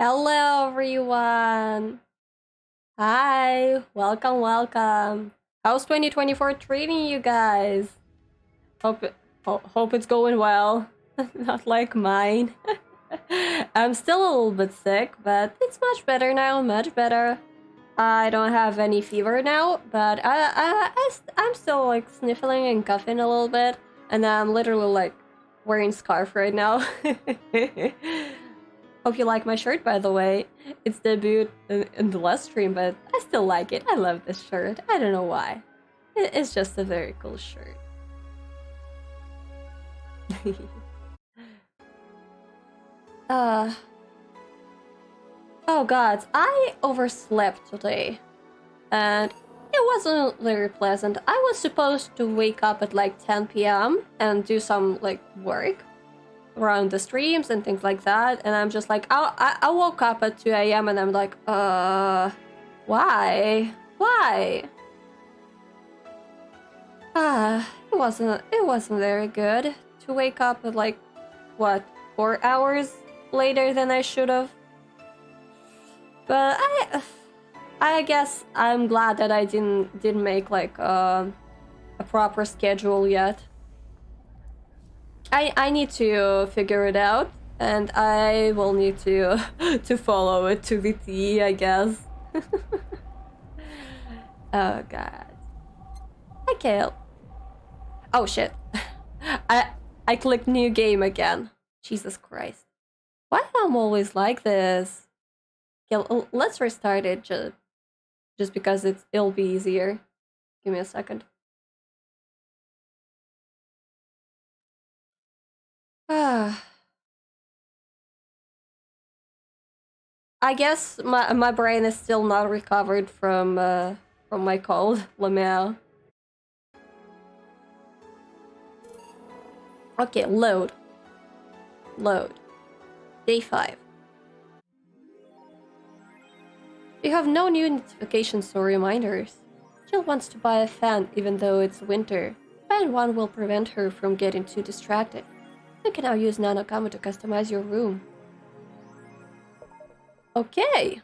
Hello, everyone. Hi, welcome. How's 2024 treating you guys? Hope hope it's going well. Not like mine. I'm still a little bit sick, but it's much better now. Much better. I don't have any fever now, but I'm still like sniffling and coughing a little bit, and I'm literally like wearing scarf right now. Hope you like my shirt, by the way. It's debuted in the last stream, but I still like it. I love this shirt. I don't know why. It's just a very cool shirt. uh. Oh god, I overslept today. And it wasn't very pleasant. I was supposed to wake up at like 10 p.m. and do some like work around the streams and things like that, and I'm just like, I woke up at 2 a.m. and I'm like, why? It wasn't very good to wake up at like, what, 4 hours later than I should have. But I guess I'm glad that I didn't make like a proper schedule yet. I need to figure it out, and I will need to to follow it to the T, I guess. Oh god. Okay. Oh shit. I clicked new game again. Jesus Christ. Why am I always like this? Okay, let's restart it just because it'll be easier. Give me a second. Ah. I guess my brain is still not recovered from my cold, Lamel. Okay, load. Day 5. You have no new notifications or reminders. Jill wants to buy a fan even though it's winter. Buying one will prevent her from getting too distracted. You can now use Nanokama to customize your room. Okay.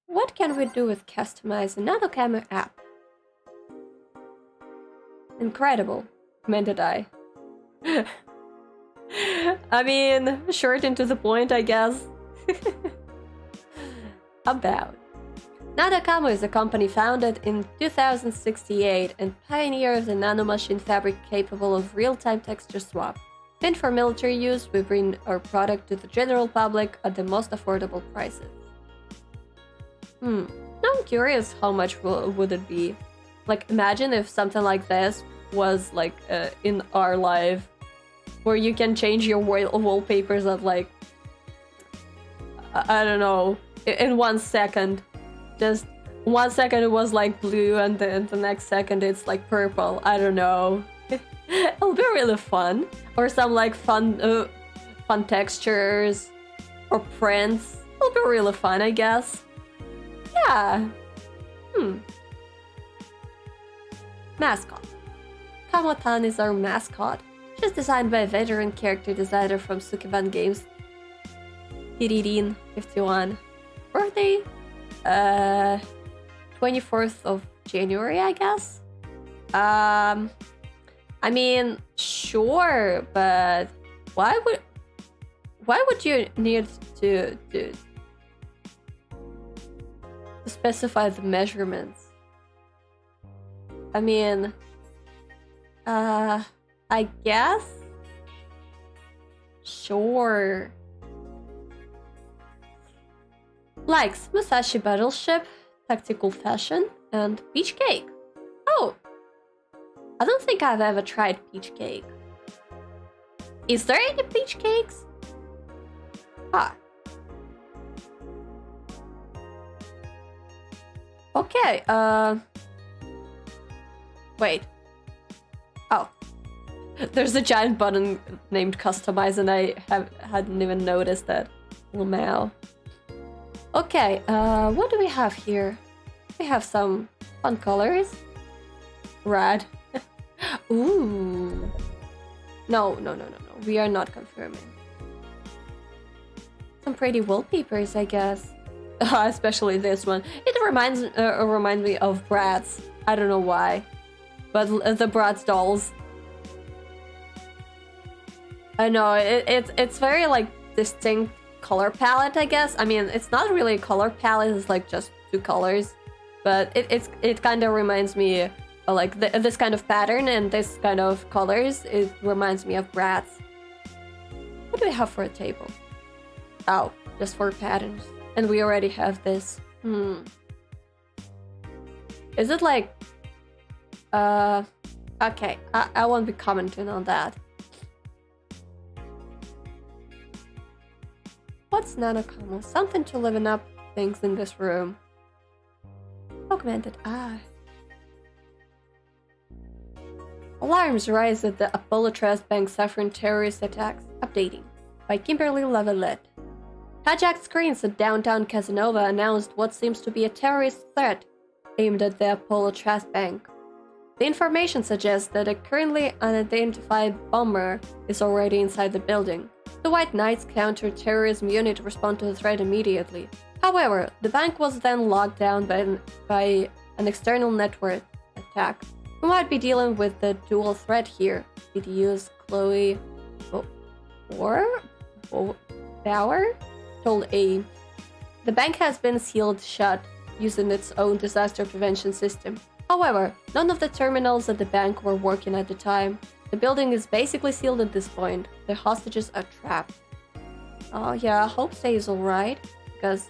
What can we do with customize the Nanokama app? Incredible, commented I. I mean, short and to the point, I guess. About. Nanokama is a company founded in 2068 and pioneers a nanomachine fabric capable of real-time texture swap. Meant for military use, we bring our product to the general public at the most affordable prices. Now I'm curious how much would it be? Like, imagine if something like this was like in our life, where you can change your wallpapers at like, I don't know, in 1 second. Just 1 second it was like blue, and then the next second it's like purple. I don't know. It'll be really fun. Or some like fun textures or prints. It'll be really fun, I guess. Yeah. Mascot. Kamotan is our mascot. She's designed by a veteran character designer from Sukeban Games. Hiririn 51. Birthday? 24th of January, I guess. I mean, sure, but why would you need to specify the measurements? I mean, I guess, sure. Likes Musashi Battleship, Tactical Fashion, and Peach Cake. Oh! I don't think I've ever tried peach cake. Is there any peach cakes? Ah. Okay, wait. Oh. There's a giant button named Customize and I hadn't even noticed that. Lamau. Okay, what do we have here? We have some fun colors. Red. Ooh. No. We are not confirming. Some pretty wallpapers, I guess. Especially this one. It reminds me of Bratz. I don't know why, but the Bratz dolls. I know it's very like distinct color palette, I guess. I mean, it's not really a color palette; it's like just two colors, but it kind of reminds me of like this kind of pattern and this kind of colors. It reminds me of Bratz. What do we have for a table? Oh, just for patterns. And we already have this. Is it like... Okay, I won't be commenting on that. What's nanocommon? Something to liven up things in this room. Augmented eye. Alarms rise at the Apollo Trust Bank suffering terrorist attacks. Updating. By Kimberly Lavalette. Hijacked screens at downtown Casanova announced what seems to be a terrorist threat aimed at the Apollo Trust Bank. The information suggests that a currently unidentified bomber is already inside the building. The White Knights counter-terrorism unit responded to the threat immediately. However, the bank was then locked down by an external network attack. We might be dealing with the dual threat here. Did you use Chloe Bauer? Told A. The bank has been sealed shut using its own disaster prevention system. However, none of the terminals at the bank were working at the time. The building is basically sealed at this point. The hostages are trapped. Oh yeah, I hope Say is alright. Because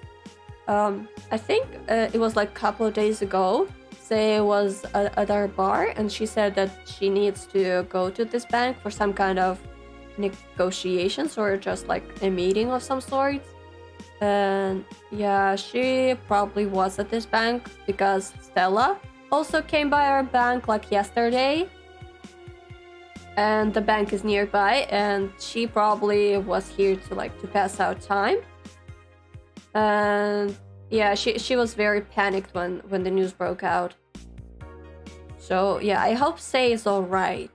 I think it was like a couple of days ago. Say was at our bar and she said that she needs to go to this bank for some kind of negotiations or just like a meeting of some sort. And yeah, she probably was at this bank because Stella also came by our bank like yesterday. And the bank is nearby and she probably was here to pass out time. And yeah, she was very panicked when the news broke out. So yeah, I hope Say is alright.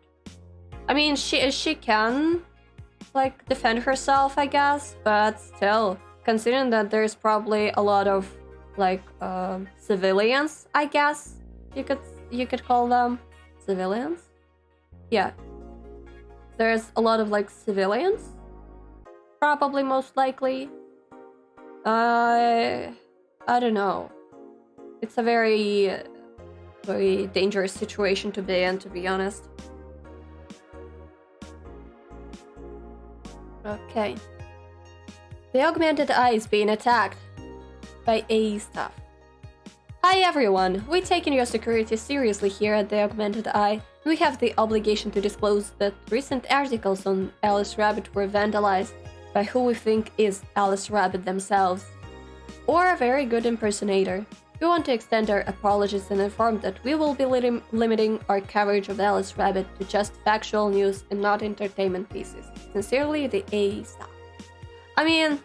I mean, she can like defend herself, I guess, but still, considering that there's probably a lot of like civilians, I guess you could call them civilians. Yeah, there's a lot of like civilians, probably most likely. I don't know. It's a very dangerous situation to be in, to be honest. Okay. The augmented eye is being attacked by AI staff. Hi everyone, we're taking your security seriously here at the augmented eye. We have the obligation to disclose that recent articles on Alice Rabbit were vandalized by who we think is Alice Rabbit themselves, or a very good impersonator. We want to extend our apologies and inform that we will be limiting our coverage of Alice Rabbit to just factual news and not entertainment pieces. Sincerely, the A staff. I mean,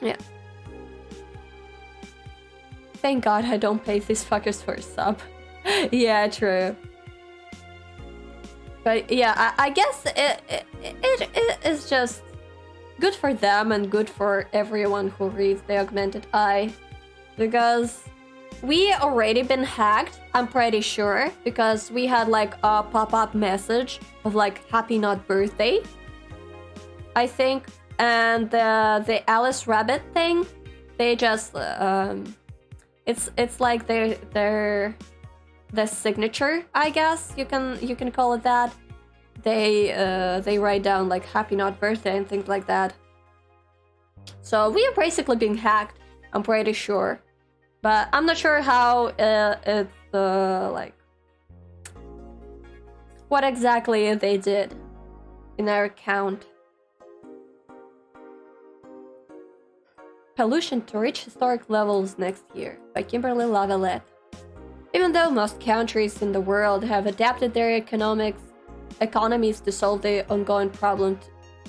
yeah. Thank God I don't pay these fuckers for a sub. Yeah, true. But yeah, I guess it is just good for them and good for everyone who reads the augmented eye. Because we already been hacked, I'm pretty sure, because we had like a pop-up message of like happy not birthday, I think. And the Alice Rabbit thing, they just it's like their signature, I guess you can call it that. They write down like happy not birthday and things like that. So we are basically being hacked, I'm pretty sure. But I'm not sure how it's like what exactly they did in our account. Pollution to reach historic levels next year by Kimberly Lavalette. Even though most countries in the world have adapted their economies to solve the ongoing problem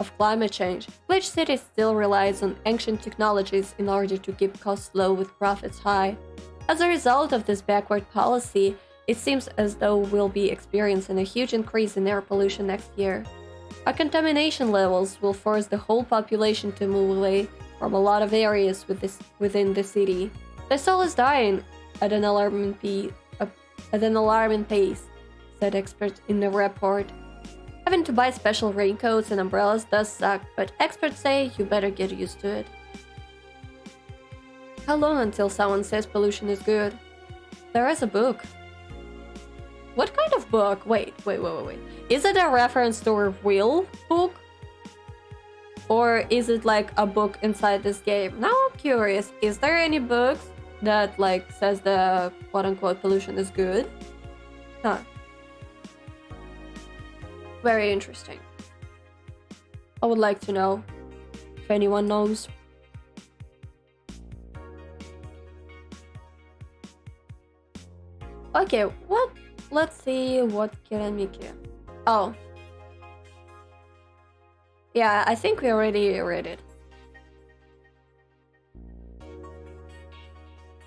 of climate change, Glitch City still relies on ancient technologies in order to keep costs low with profits high. As a result of this backward policy, it seems as though we'll be experiencing a huge increase in air pollution next year. Our contamination levels will force the whole population to move away from a lot of areas within the city. The soul is dying at an alarming pace, said experts in the report. Having to buy special raincoats and umbrellas does suck, but experts say you better get used to it. How long until someone says pollution is good? There is a book. What kind of book? Wait. Is it a reference to a real book? Or is it like a book inside this game? Now I'm curious, is there any books that like says the quote-unquote pollution is good? Huh. Very interesting. I would like to know if anyone knows. Okay, what? Let's see what Kiramiki. Oh. Yeah, I think we already read it.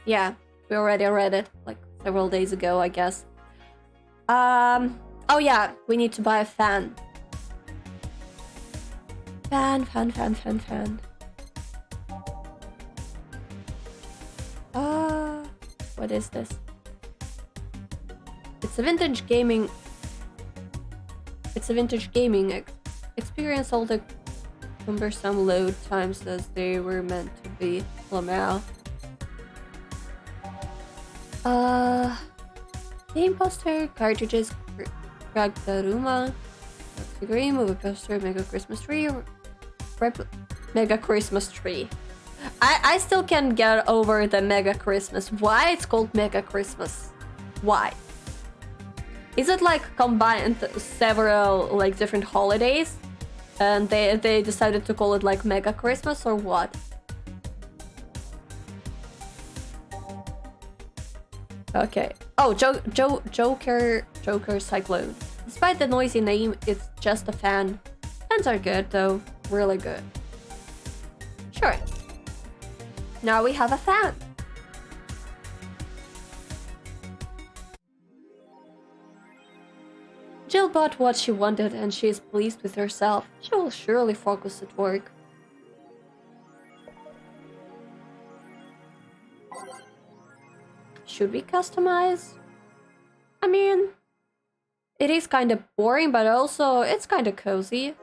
Yeah, we already read it like several days ago, I guess. Oh yeah, we need to buy a fan. Fan. What is this? It's a vintage gaming experience all the cumbersome load times as they were meant to be. Lamau. Game poster, cartridges, Ragdaruma, Green, movie poster, Mega Christmas Tree, Mega Christmas Tree. I still can't get over the Mega Christmas. Why it's called Mega Christmas? Why? Is it like combined several like different holidays and they decided to call it like Mega Christmas or what? Okay. Oh, Joker Cyclone. Despite the noisy name, it's just a fan. Fans are good though, really good. Sure. Now we have a fan. Jill bought what she wanted and she is pleased with herself. She will surely focus at work. Should we customize? I mean, it is kind of boring, but also it's kind of cozy.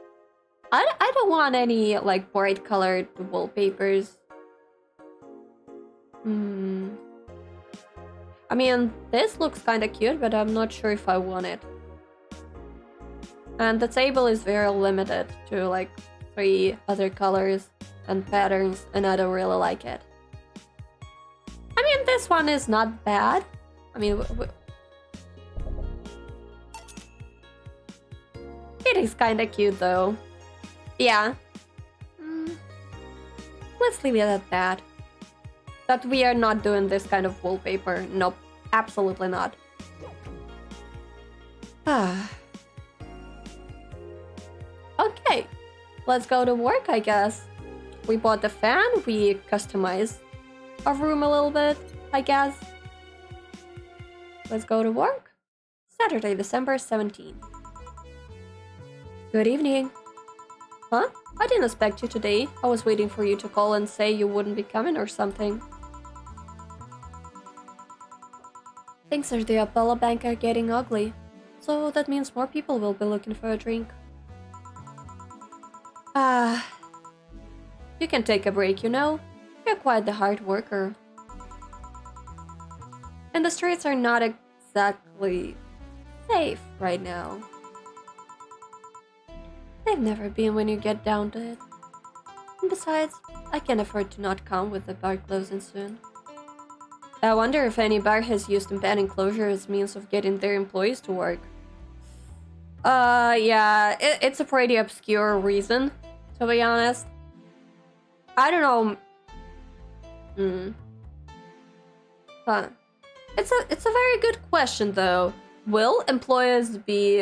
I don't want any like bright colored wallpapers. I mean, this looks kind of cute, but I'm not sure if I want it. And the table is very limited to like 3 other colors and patterns, and I don't really like it. I mean, this one is not bad. I mean, it is kind of cute though. Yeah. Let's leave it at that. But we are not doing this kind of wallpaper. Nope, absolutely not. Okay, let's go to work, I guess. We bought the fan, we customized our room a little bit, I guess. Let's go to work. Saturday, December 17th. Good evening. Huh? I didn't expect you today. I was waiting for you to call and say you wouldn't be coming or something. Things at the Apollo Bank are getting ugly, so that means more people will be looking for a drink. You can take a break, you know? You're quite the hard worker. And the streets are not exactly safe right now. They've never been when you get down to it. And besides, I can't afford to not come with the bar closing soon. I wonder if any bar has used impending closure as means of getting their employees to work. Yeah, it's a pretty obscure reason, to be honest. I don't know. Huh. It's a very good question though. Will employers be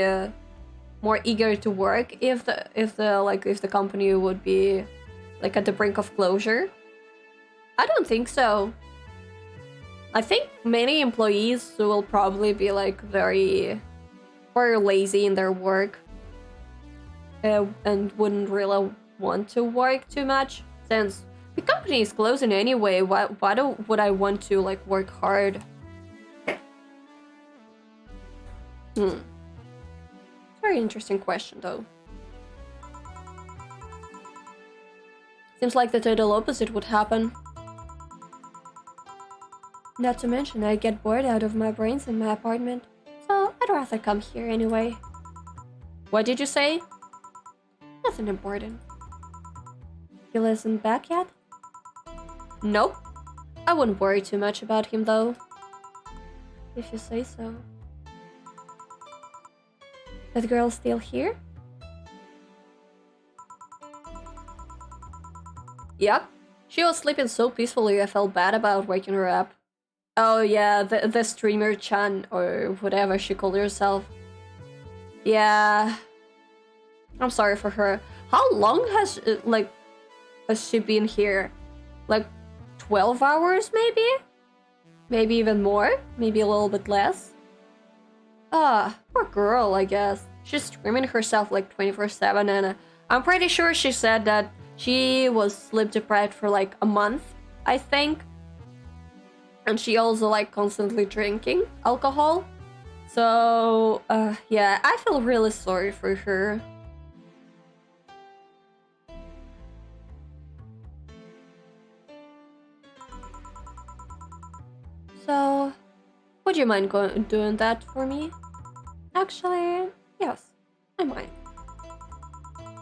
more eager to work if the company would be like at the brink of closure? I don't think so. I think many employees will probably be like very lazy in their work and wouldn't really want to work too much, since The company is closing anyway. Why would I want to like work hard? Very interesting question though. Seems like the total opposite would happen. Not to mention I get bored out of my brains in my apartment, so I'd rather come here anyway. What did you say? Nothing important. He isn't back yet? Nope. I wouldn't worry too much about him though. If you say so. That girl still here? Yep. She was sleeping so peacefully I felt bad about waking her up. Oh yeah, the streamer Chan, or whatever she called herself. Yeah. I'm sorry for her. How long has she been here? Like 12 hours maybe? Maybe even more? Maybe a little bit less? Ah, poor girl, I guess. She's streaming herself like 24/7 and I'm pretty sure she said that she was sleep deprived for like a month, I think. And she also like constantly drinking alcohol. So, yeah, I feel really sorry for her. So, would you mind doing that for me? Actually, yes, I might.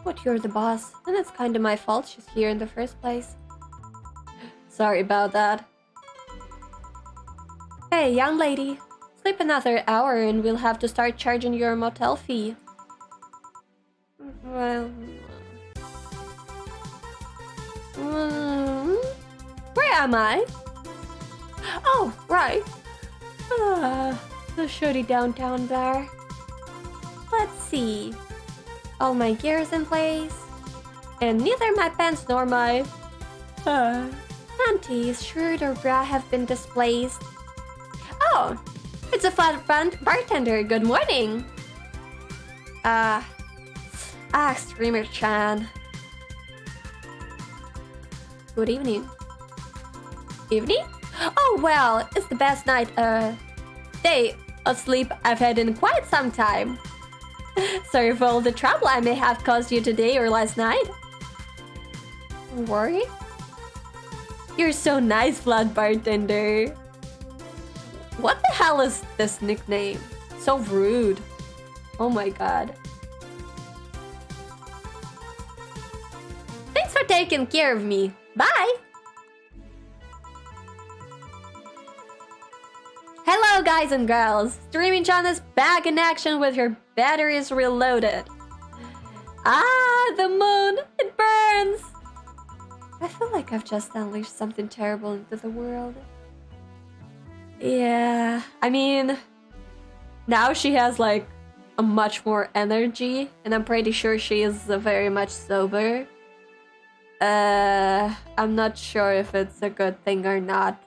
But you're the boss, and it's kinda my fault she's here in the first place. Sorry about that. Hey, young lady. Sleep another hour and we'll have to start charging your motel fee. Well... where am I? Oh, right. The shitty downtown bar. Let's see. All my gear's in place. And neither my pants nor my... panties, shirt or bra have been displaced. Oh, it's a fat bartender. Good morning. Streamer Chan. Good evening. Evening? Oh, well, it's the best day of sleep I've had in quite some time. Sorry for all the trouble I may have caused you today or last night. Don't worry. You're so nice, flat bartender. What the hell is this nickname? So rude. Oh my god. Thanks for taking care of me. Bye! Hello guys and girls! Streaming John is back in action with her batteries reloaded. Ah, the moon! It burns! I feel like I've just unleashed something terrible into the world. Yeah, I mean, now she has like a much more energy, and I'm pretty sure she is very much sober. I'm not sure if it's a good thing or not,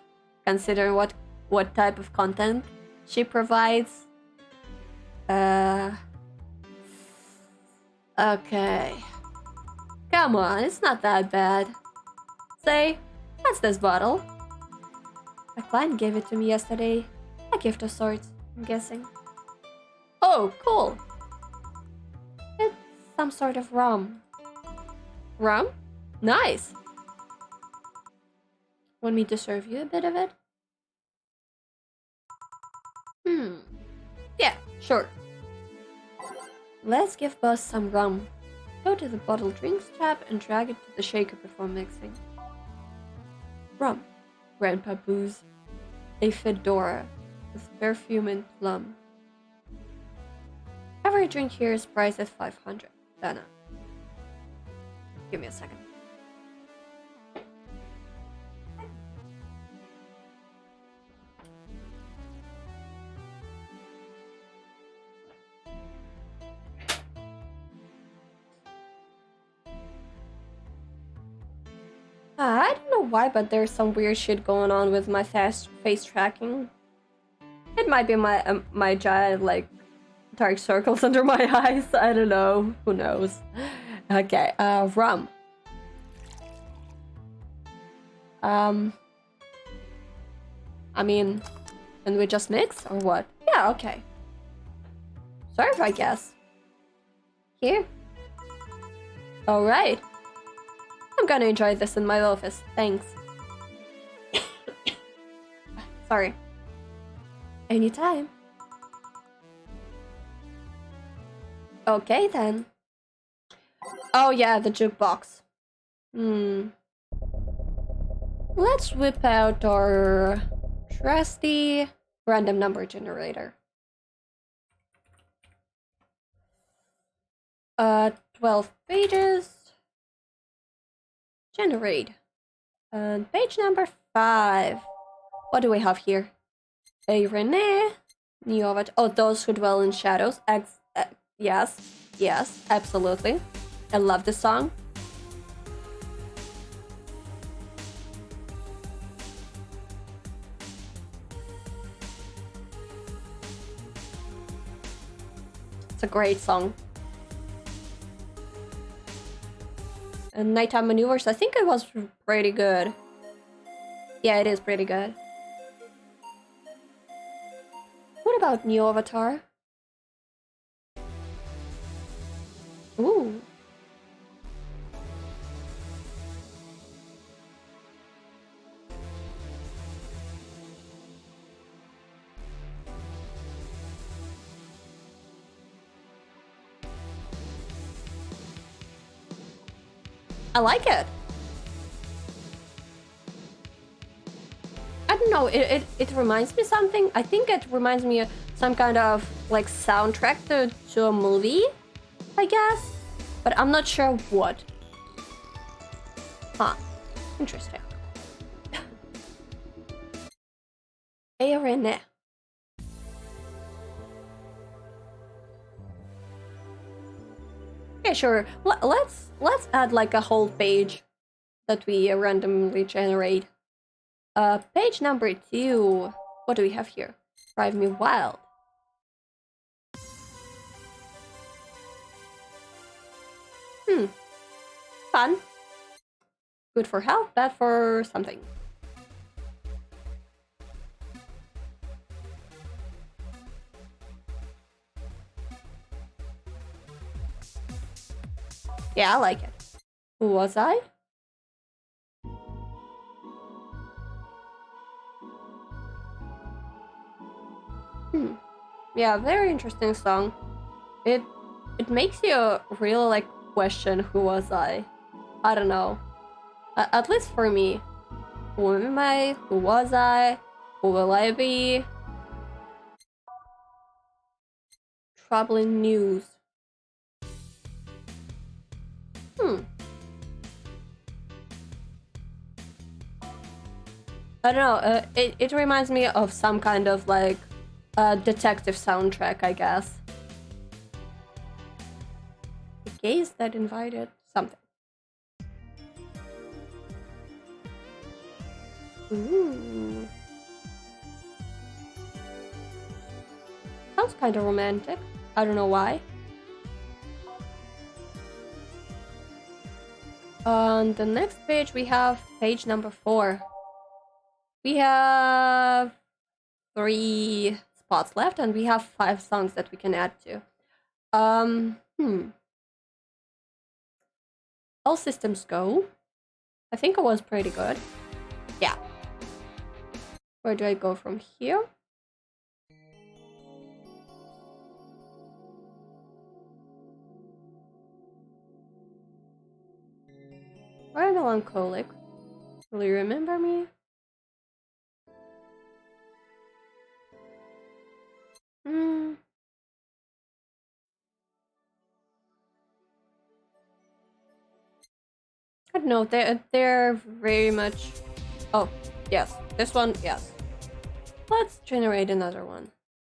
considering what type of content she provides. Okay. Come on, it's not that bad. Say, what's this bottle? My client gave it to me yesterday. A gift of sorts, I'm guessing. Oh, cool. It's some sort of rum. Rum? Nice. Want me to serve you a bit of it? Yeah, sure. Let's give boss some rum. Go to the bottle drinks tab and drag it to the shaker before mixing. Rum. Grandpa booze. A fedora with perfume and plum. Every drink here is priced at 500. Dana. Give me a second. I don't know why, but there's some weird shit going on with my face tracking. It might be my giant, like, dark circles under my eyes. I don't know. Who knows? Okay, rum. I mean, can we just mix or what? Yeah, okay. Serve, I guess. Here. Alright. I'm gonna enjoy this in my office. Thanks. Sorry. Anytime. Okay, then. Oh, yeah, the jukebox. Let's whip out our trusty random number generator. 12 pages. Generate. And page number 5. What do we have here? A Renee. New avatar. Oh, those who dwell in shadows. Yes. Yes, absolutely. I love this song. It's a great song. And Nighttime Maneuvers, I think it was pretty good. Yeah, it is pretty good. What about New Avatar? Ooh. I like it. I don't know, it reminds me something. I think it reminds me of some kind of like soundtrack to a movie, I guess. But I'm not sure what. Huh. Interesting. Renee. Okay, sure. Let's add like a whole page that we randomly generate. Page number 2. What do we have here? Drive Me Wild. Fun. Good for health, bad for something. Yeah, I like it. Who was I? Yeah, very interesting song. It makes you really like question who was I. I don't know. At least for me. Who am I? Who was I? Who will I be? Troubling news. I don't know. It reminds me of some kind of like detective soundtrack, I guess. The gaze that invited something. Ooh. Sounds kind of romantic. I don't know why. On the next page, we have page number 4. We have 3 spots left, and we have 5 songs that we can add to. All systems go. I think it was pretty good. Yeah. Where do I go from here? Very melancholic. Will you remember me? I don't know, they're very much... Oh, yes. This one, yes. Let's generate another one.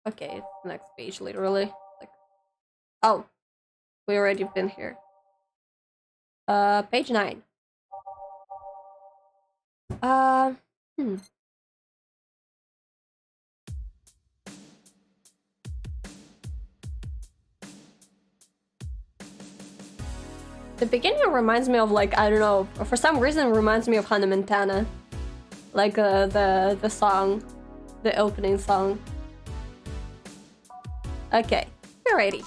Okay, it's the next page, literally. Like, oh, we already been here. Page 9. The beginning reminds me of like, I don't know, for some reason it reminds me of Hannah Montana. Like the song, the opening song. Okay, we're ready.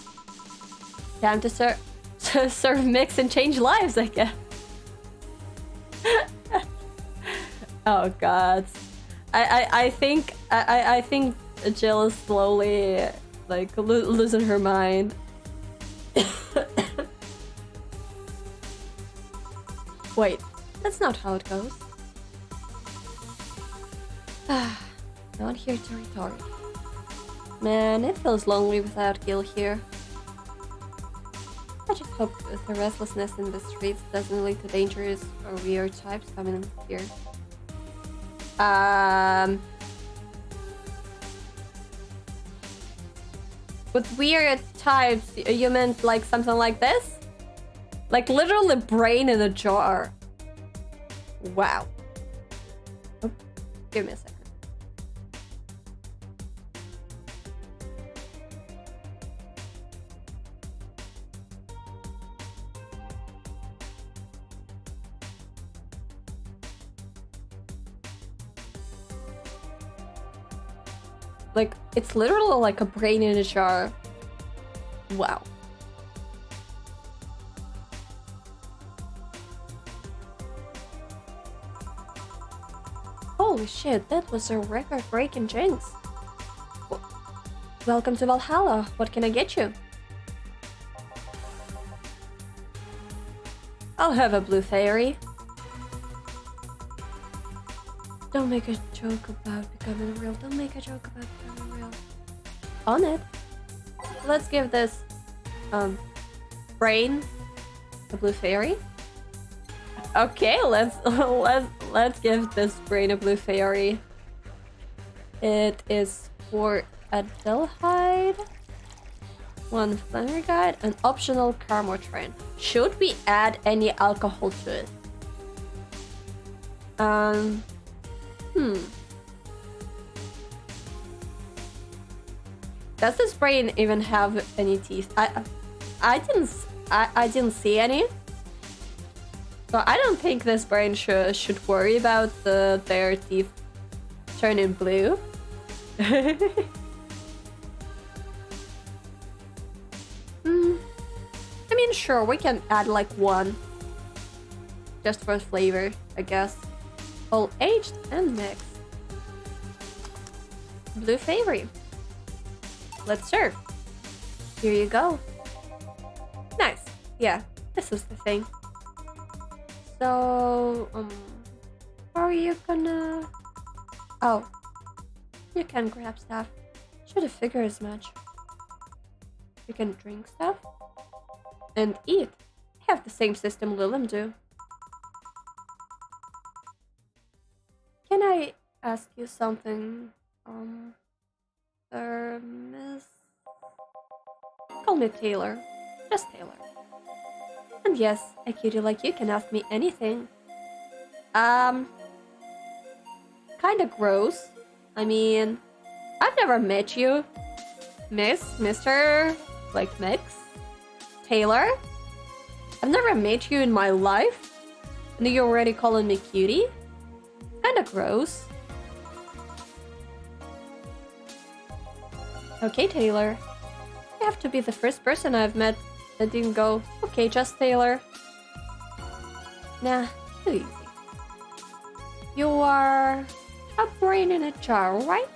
Time to serve mix and change lives, I guess. Oh god. I think Jill is slowly like losing her mind. Wait, that's not how it goes. Not here territory. Man, it feels lonely without Gil here. I just hope the restlessness in the streets doesn't lead to dangerous or weird types coming in here. With weird types, you meant like something like this? Like literally brain in a jar. Wow. Oh, give me a second. Like, it's literally like a brain in a jar. Wow. Holy shit, that was a record-breaking jinx. Welcome to Valhalla. What can I get you? I'll have a blue fairy. Don't make a joke about becoming real. Don't make a joke about becoming real. On it. Let's give this brain a blue fairy. Okay, let's give this brain a blue fairy. It is for Adelheid, 1 flannery guide, an optional Carmo train. Should we add any alcohol to it? Does this brain even have any teeth? I didn't see any. So I don't think this brain should worry about their teeth turning blue. I mean, sure, we can add like 1. Just for flavor, I guess. All aged and mixed. Blue fairy. Let's serve. Here you go. Nice. Yeah, this is the thing. So, are you gonna... Oh, you can grab stuff. Should have figured as much. You can drink stuff and eat. Have the same system Lilim do. Can I ask you something? Miss... Call me Taylor. Just Taylor. And yes, a cutie like you can ask me anything. Kinda gross. I mean, I've never met you. Mr. like Mix? Taylor? I've never met you in my life. And you're already calling me cutie? Kinda gross. Okay, Taylor. You have to be the first person I've met that didn't go, okay, just Taylor. Nah, too easy. You are a brain in a jar, right?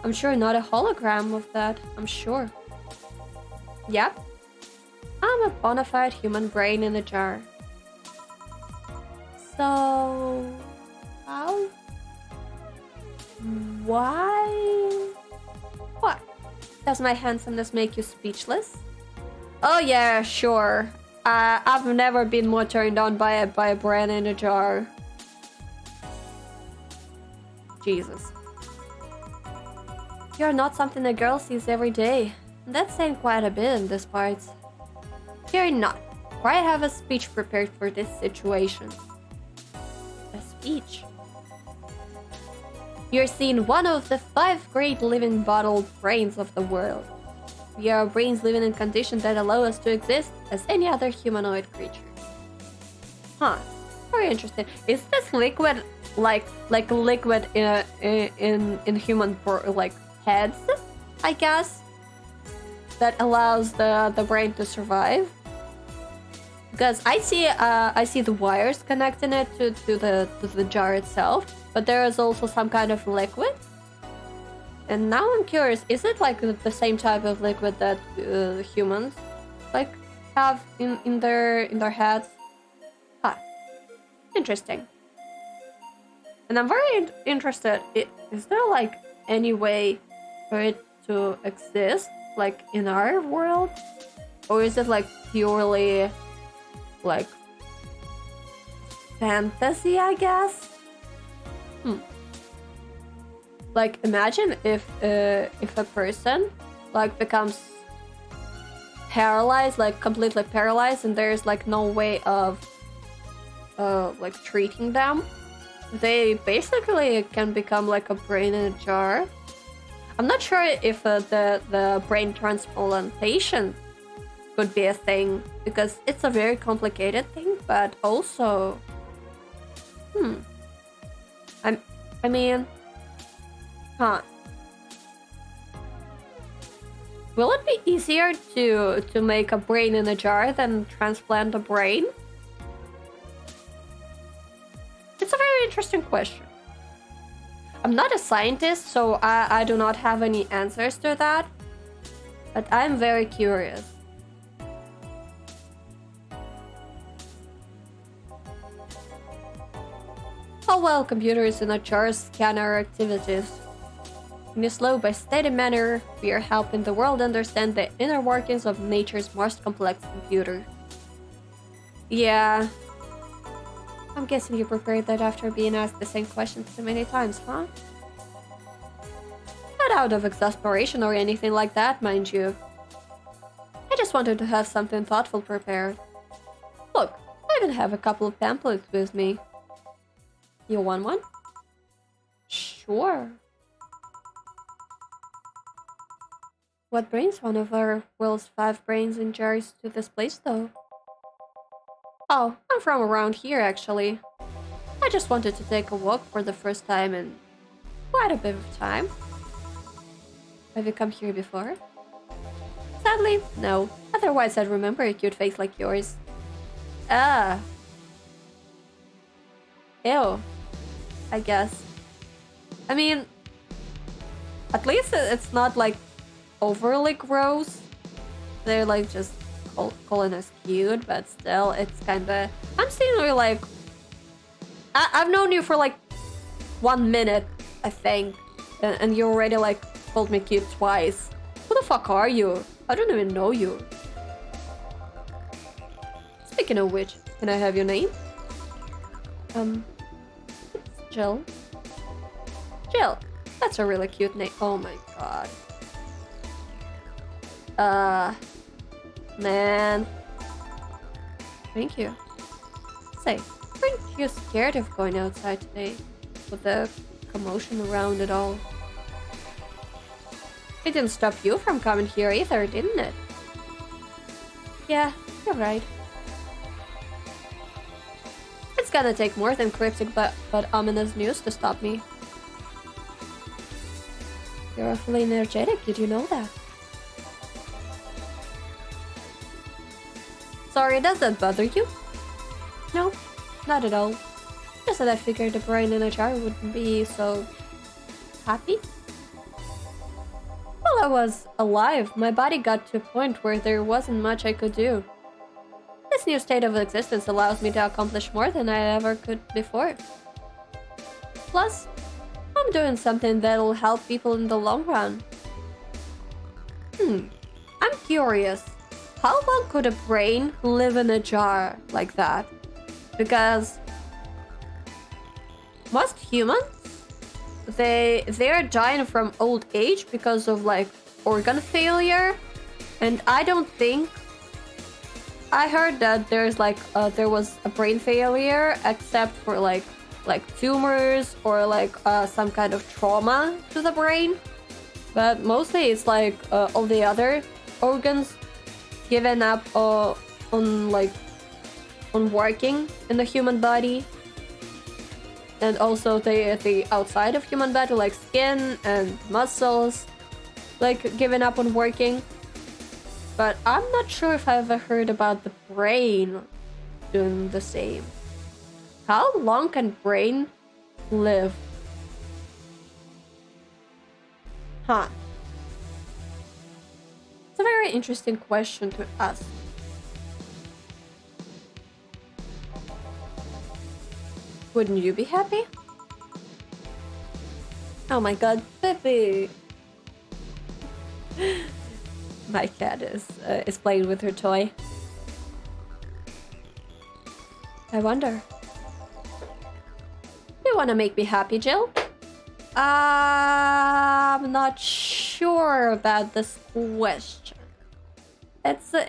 I'm sure not a hologram of that, I'm sure. Yep. I'm a bona fide human brain in a jar. So... how? Why? What? Does my handsomeness make you speechless? Oh yeah, sure. I've never been more turned on by a brain in a jar. Jesus. You're not something a girl sees every day. That's saying quite a bit in this part. You're not. Or I have a speech prepared for this situation. A speech? You're seeing one of the 5 great living bottled brains of the world. We are brains living in conditions that allow us to exist as any other humanoid creature. Huh. Very interesting. Is this liquid like liquid in human like heads? I guess that allows the brain to survive. Because I see the wires connecting it to the jar itself, but there is also some kind of liquid. And now I'm curious, is it like the same type of liquid that humans like have in their heads? Ah, interesting. And I'm very interested. Is there like any way for it to exist like in our world, or is it like purely like fantasy, I guess? Like, imagine if a person like becomes paralyzed, like completely paralyzed, and there's like no way of like treating them. They basically can become like a brain in a jar. I'm not sure if the brain transplantation could be a thing, because it's a very complicated thing, but also I mean, will it be easier to make a brain in a jar than transplant a brain? It's a very interesting question. I'm not a scientist, so I do not have any answers to that, but I'm very curious. How well computers in a jar scan our activities. In a slow but steady manner, we are helping the world understand the inner workings of nature's most complex computer. Yeah. I'm guessing you prepared that after being asked the same question so many times, huh? Not out of exasperation or anything like that, mind you. I just wanted to have something thoughtful prepared. Look, I even have a couple of pamphlets with me. You want one? Sure. What brings one of our world's 5 brains in jars to this place, though? Oh, I'm from around here, actually. I just wanted to take a walk for the first time in quite a bit of time. Have you come here before? Sadly, no. Otherwise, I'd remember a cute face like yours. Ah. Ew. I guess. I mean, at least it's not like overly gross. They're like just calling us cute, but still, it's kinda... I'm seeing you like... I've known you for like 1 minute, I think, and you already like called me cute twice. Who the fuck are you? I don't even know you. Speaking of which, can I have your name? It's Jill. Jill. That's a really cute name. Oh my god. Man. Thank you. Say, aren't you scared of going outside today? With the commotion around it all? It didn't stop you from coming here either, didn't it? Yeah, you're right. It's gonna take more than cryptic but ominous news to stop me. You're awfully energetic, did you know that? Sorry, does that bother you? No, not at all. Just that I figured the brain in a jar wouldn't be so... happy? While I was alive, my body got to a point where there wasn't much I could do. This new state of existence allows me to accomplish more than I ever could before. Plus, I'm doing something that'll help people in the long run. I'm curious. How long could a brain live in a jar like that? Because most humans, they're dying from old age because of like organ failure, and I don't think I heard that there's like there was a brain failure except for like tumors or like some kind of trauma to the brain, but mostly it's like all the other organs given up on like on working in the human body. And also the outside of human body, like skin and muscles, like giving up on working. But I'm not sure if I've ever heard about the brain doing the same. How long can brain live? Huh. It's a very interesting question to ask. Wouldn't you be happy? Oh my god, Pippi! My cat is playing with her toy. I wonder. You wanna make me happy, Jill? I'm not sure about this question. It's a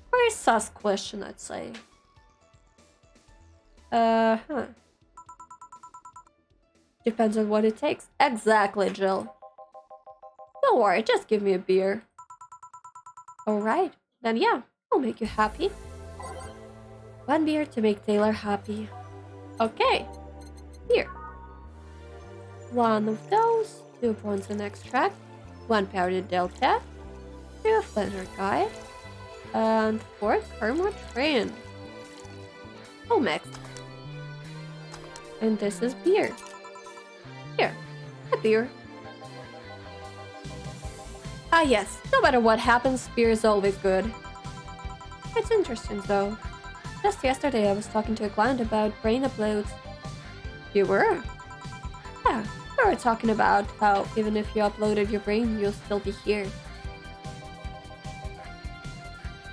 very sus question, I'd say. Depends on what it takes. Exactly, Jill. Don't worry, just give me a beer. Alright, then yeah, I'll make you happy. One beer to make Taylor happy. Okay, here. One of those, 2 points in extract, 1 powdered delta, 2 Flanner guide, and 4 Karma train. Oh, next. And this is beer. Here, a beer. Ah yes, no matter what happens, beer is always good. It's interesting though. Just yesterday I was talking to a client about brain uploads. You were? Yeah, we were talking about how even if you uploaded your brain, you'll still be here.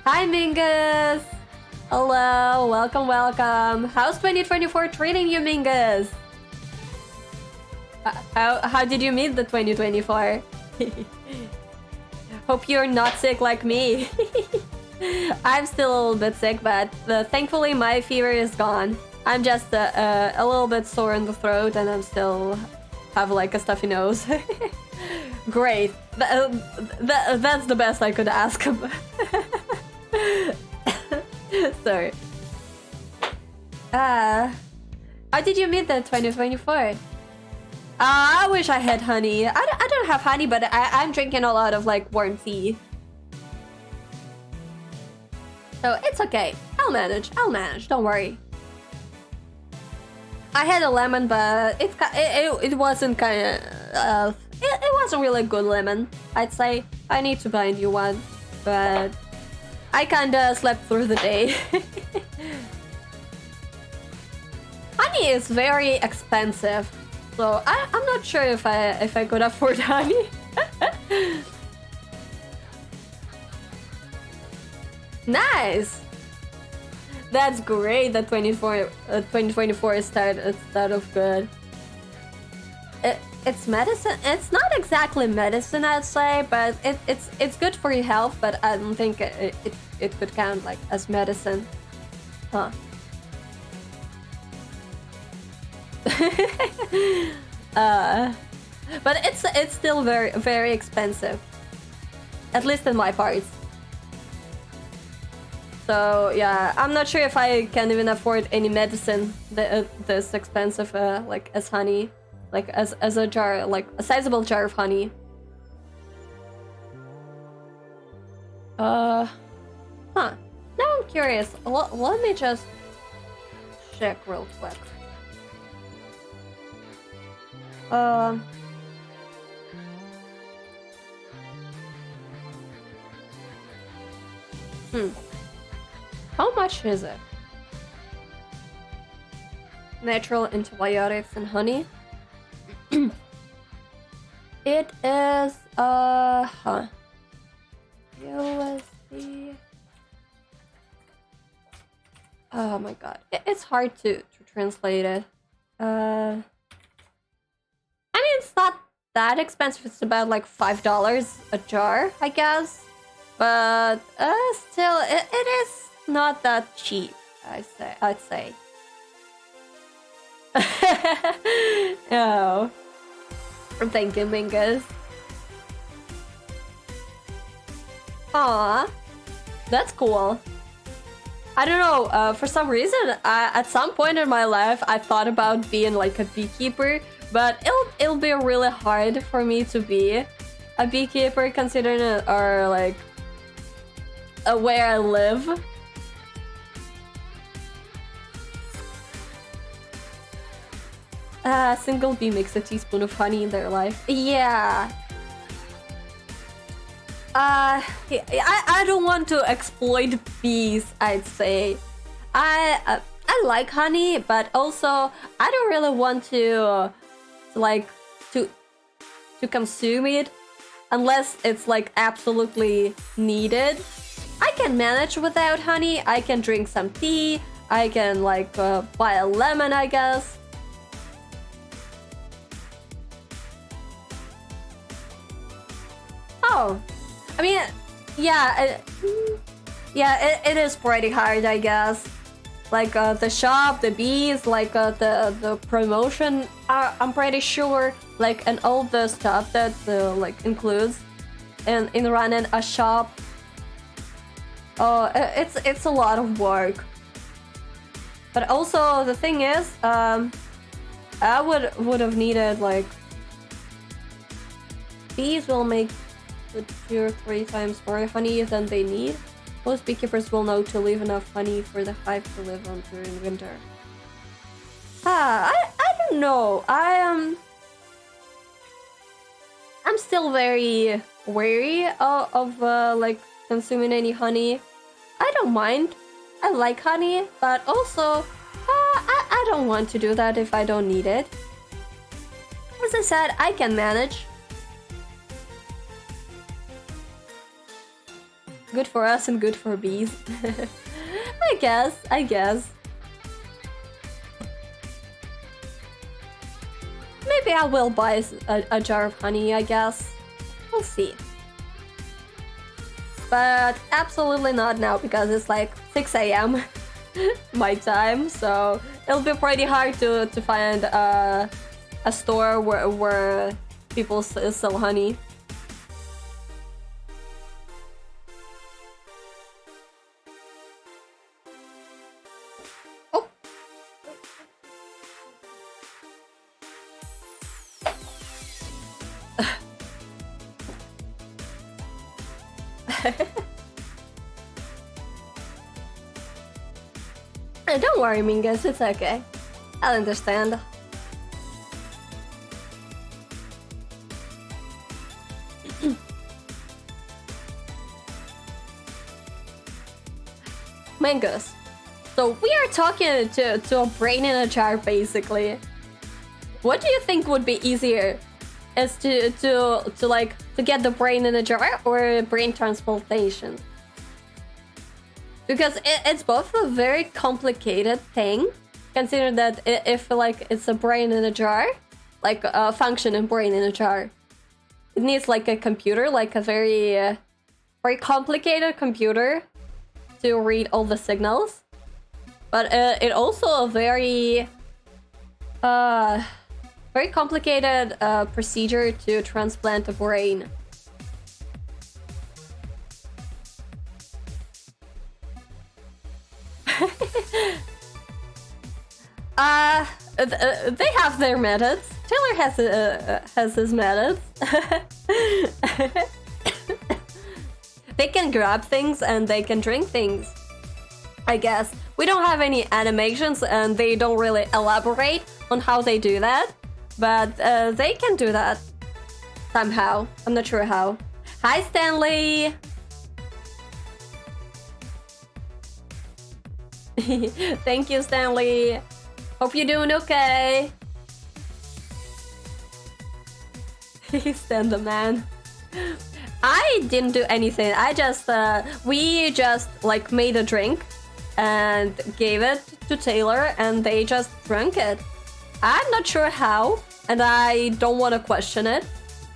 Hi Mingus! Hello, welcome, welcome. How's 2024 treating you, Mingus? How did you meet the 2024? Hope you're not sick like me. I'm still a little bit sick, but thankfully my fever is gone. I'm just a little bit sore in the throat and I'm still have like a stuffy nose. Great. That's the best I could ask. Sorry. How did you meet the 2024? I wish I had honey. I don't have honey, but I'm drinking a lot of like warm tea. So it's okay. I'll manage. Don't worry. I had a lemon, but it wasn't kind of it wasn't really a good lemon. I'd say I need to buy a new one, but I kinda slept through the day. Honey is very expensive. So I'm not sure if I could afford honey. Nice. That's great. That 2024 started off good. It's medicine. It's not exactly medicine, I'd say, but it's good for your health. But I don't think it could count like as medicine, huh? But it's still very expensive, at least in my parts. So yeah, I'm not sure if I can even afford any medicine this expensive, like as honey, like as a jar, like a sizable jar of honey. Huh. Now I'm curious. Let me just check real quick. How much is it? Natural antibiotics and honey. It is USD. Oh my god, it's hard to translate it. I mean, it's not that expensive. It's about like $5 a jar, I guess. But still, it is not that cheap. I'd say. Oh, thank you, Mingus. Aw, that's cool. I don't know, for some reason, at some point in my life, I thought about being like a beekeeper, but it'll be really hard for me to be a beekeeper considering it, or like where I live. A single bee makes a teaspoon of honey in their life. Yeah. I don't want to exploit bees, I'd say. I like honey, but also I don't really want to like to consume it unless it's like absolutely needed. I can manage without honey. I can drink some tea. I can like buy a lemon, I guess. Oh, I mean, yeah, it is pretty hard, I guess. Like the shop, the bees, like the promotion. I'm pretty sure, like, and all the stuff that like includes in running a shop. Oh, it's a lot of work. But also the thing is, I would have needed like bees will make 2 or 3 times more honey than they need. Most beekeepers will know to leave enough honey for the hive to live on during winter. I don't know. I'm still very wary of like consuming any honey. I don't mind. I like honey, but also I don't want to do that if I don't need it. As I said, I can manage. Good for us and good for bees. I guess. Maybe I will buy a jar of honey, I guess. We'll see. But absolutely not now, because it's like 6 AM my time, so it'll be pretty hard to find a store where people sell honey. Don't worry, Mingus, it's okay. I'll understand. Mingus, so we are talking to a brain in a jar, basically. What do you think would be easier? Is to get the brain in a jar or brain transplantation? Because it's both a very complicated thing, considering that if like it's a brain in a jar, like a functioning brain in a jar, it needs like a computer, like a very very complicated computer to read all the signals. But it also a very very complicated procedure to transplant a brain. They have their methods. Taylor has his methods. They can grab things and they can drink things, I guess. We don't have any animations and they don't really elaborate on how they do that, but they can do that somehow. I'm not sure how. Hi, Stanley! Thank you, Stanley. Hope you're doing okay. Stan the man. I didn't do anything. I just we just like made a drink and gave it to Taylor and they just drank it. I'm not sure how, and I don't want to question it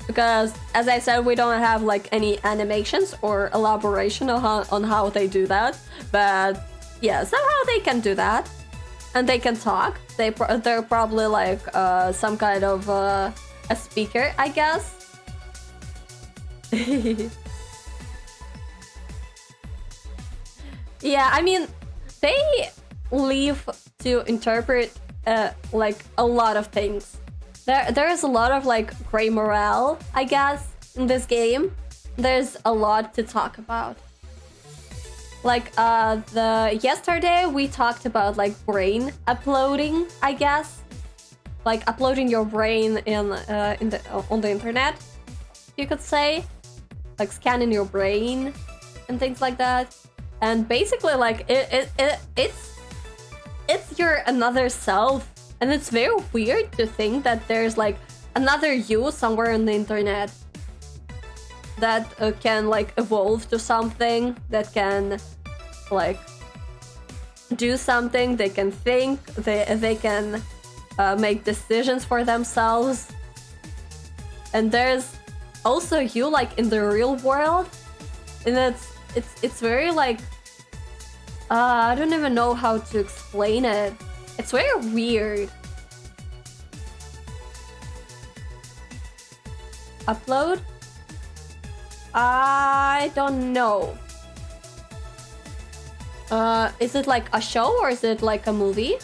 because, as I said, we don't have like any animations or elaboration on how they do that. But yeah, somehow they can do that, and they can talk. They're probably like some kind of a speaker, I guess. Yeah, I mean, they leave to interpret like a lot of things. There is a lot of like gray morale, I guess, in this game. There's a lot to talk about. Like yesterday we talked about like brain uploading, I guess, like uploading your brain on the internet, you could say, like scanning your brain and things like that. And basically, like it's your another self, and it's very weird to think that there's like another you somewhere on the internet that can like evolve to something, that can like do something, they can think, they can make decisions for themselves. And there's also you like in the real world, and it's very like I don't even know how to explain it. It's very weird. Upload? I don't know. Is it like a show or is it like a movie?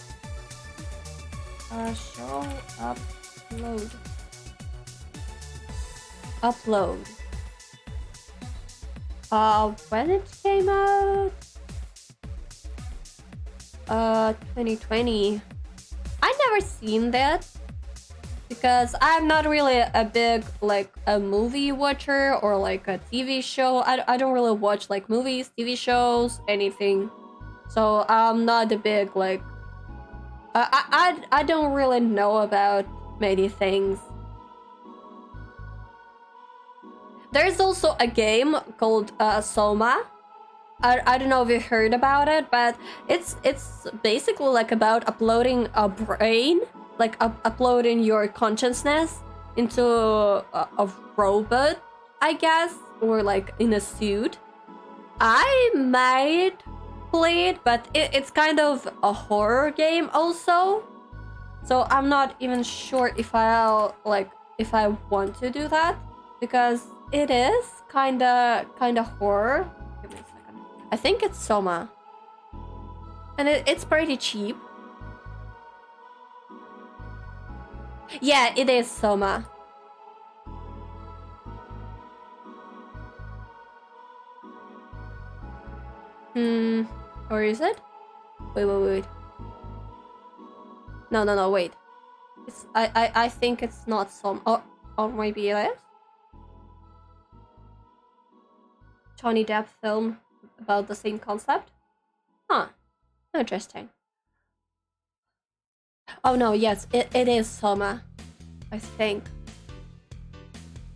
Show, upload. Upload. When it came out? 2020. I never seen that because I'm not really a big like a movie watcher or like a TV show. I don't really watch like movies, TV shows, anything. So I'm not a big like I don't really know about many things. There's also a game called Soma. I don't know if you heard about it, but it's basically like about uploading a brain, like uploading your consciousness into a robot, I guess, or like in a suit. I might play it, but it's kind of a horror game also. So I'm not even sure if I want to do that, because it is kinda horror. Give me a second. I think it's Soma. And it's pretty cheap. Yeah, it is Soma. Or is it? Wait. No, wait. It's I think it's not Soma. Or maybe it is? Johnny Depp film about the same concept? Huh. Interesting. Oh no, yes, it is Soma, I think.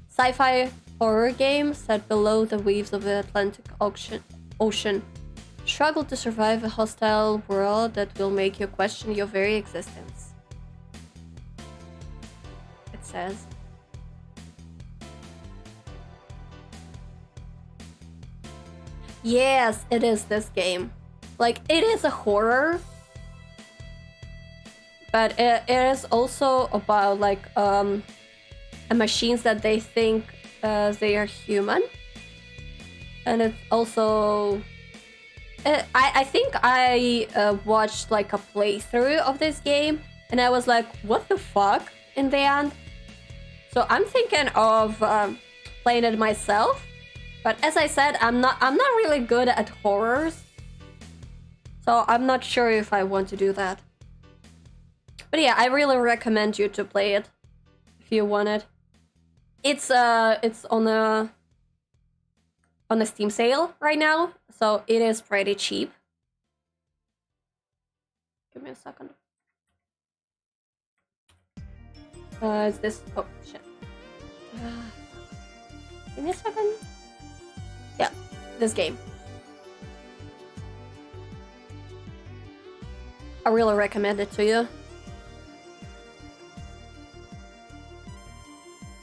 Sci-fi horror game set below the waves of the Atlantic Ocean. Struggle to survive a hostile world that will make you question your very existence. It says. Yes, it is this game. Like, it is a horror, but it is also about like machines that they think they are human, and it's also I think I watched like a playthrough of this game, and I was like, what the fuck in the end. So I'm thinking of playing it myself, but as I said, I'm not really good at horrors, so I'm not sure if I want to do that. But yeah, I really recommend you to play it if you want it. It's on a Steam sale right now, so it is pretty cheap. Give me a second. Is this? Oh shit. Give me a second. Yeah, this game. I really recommend it to you.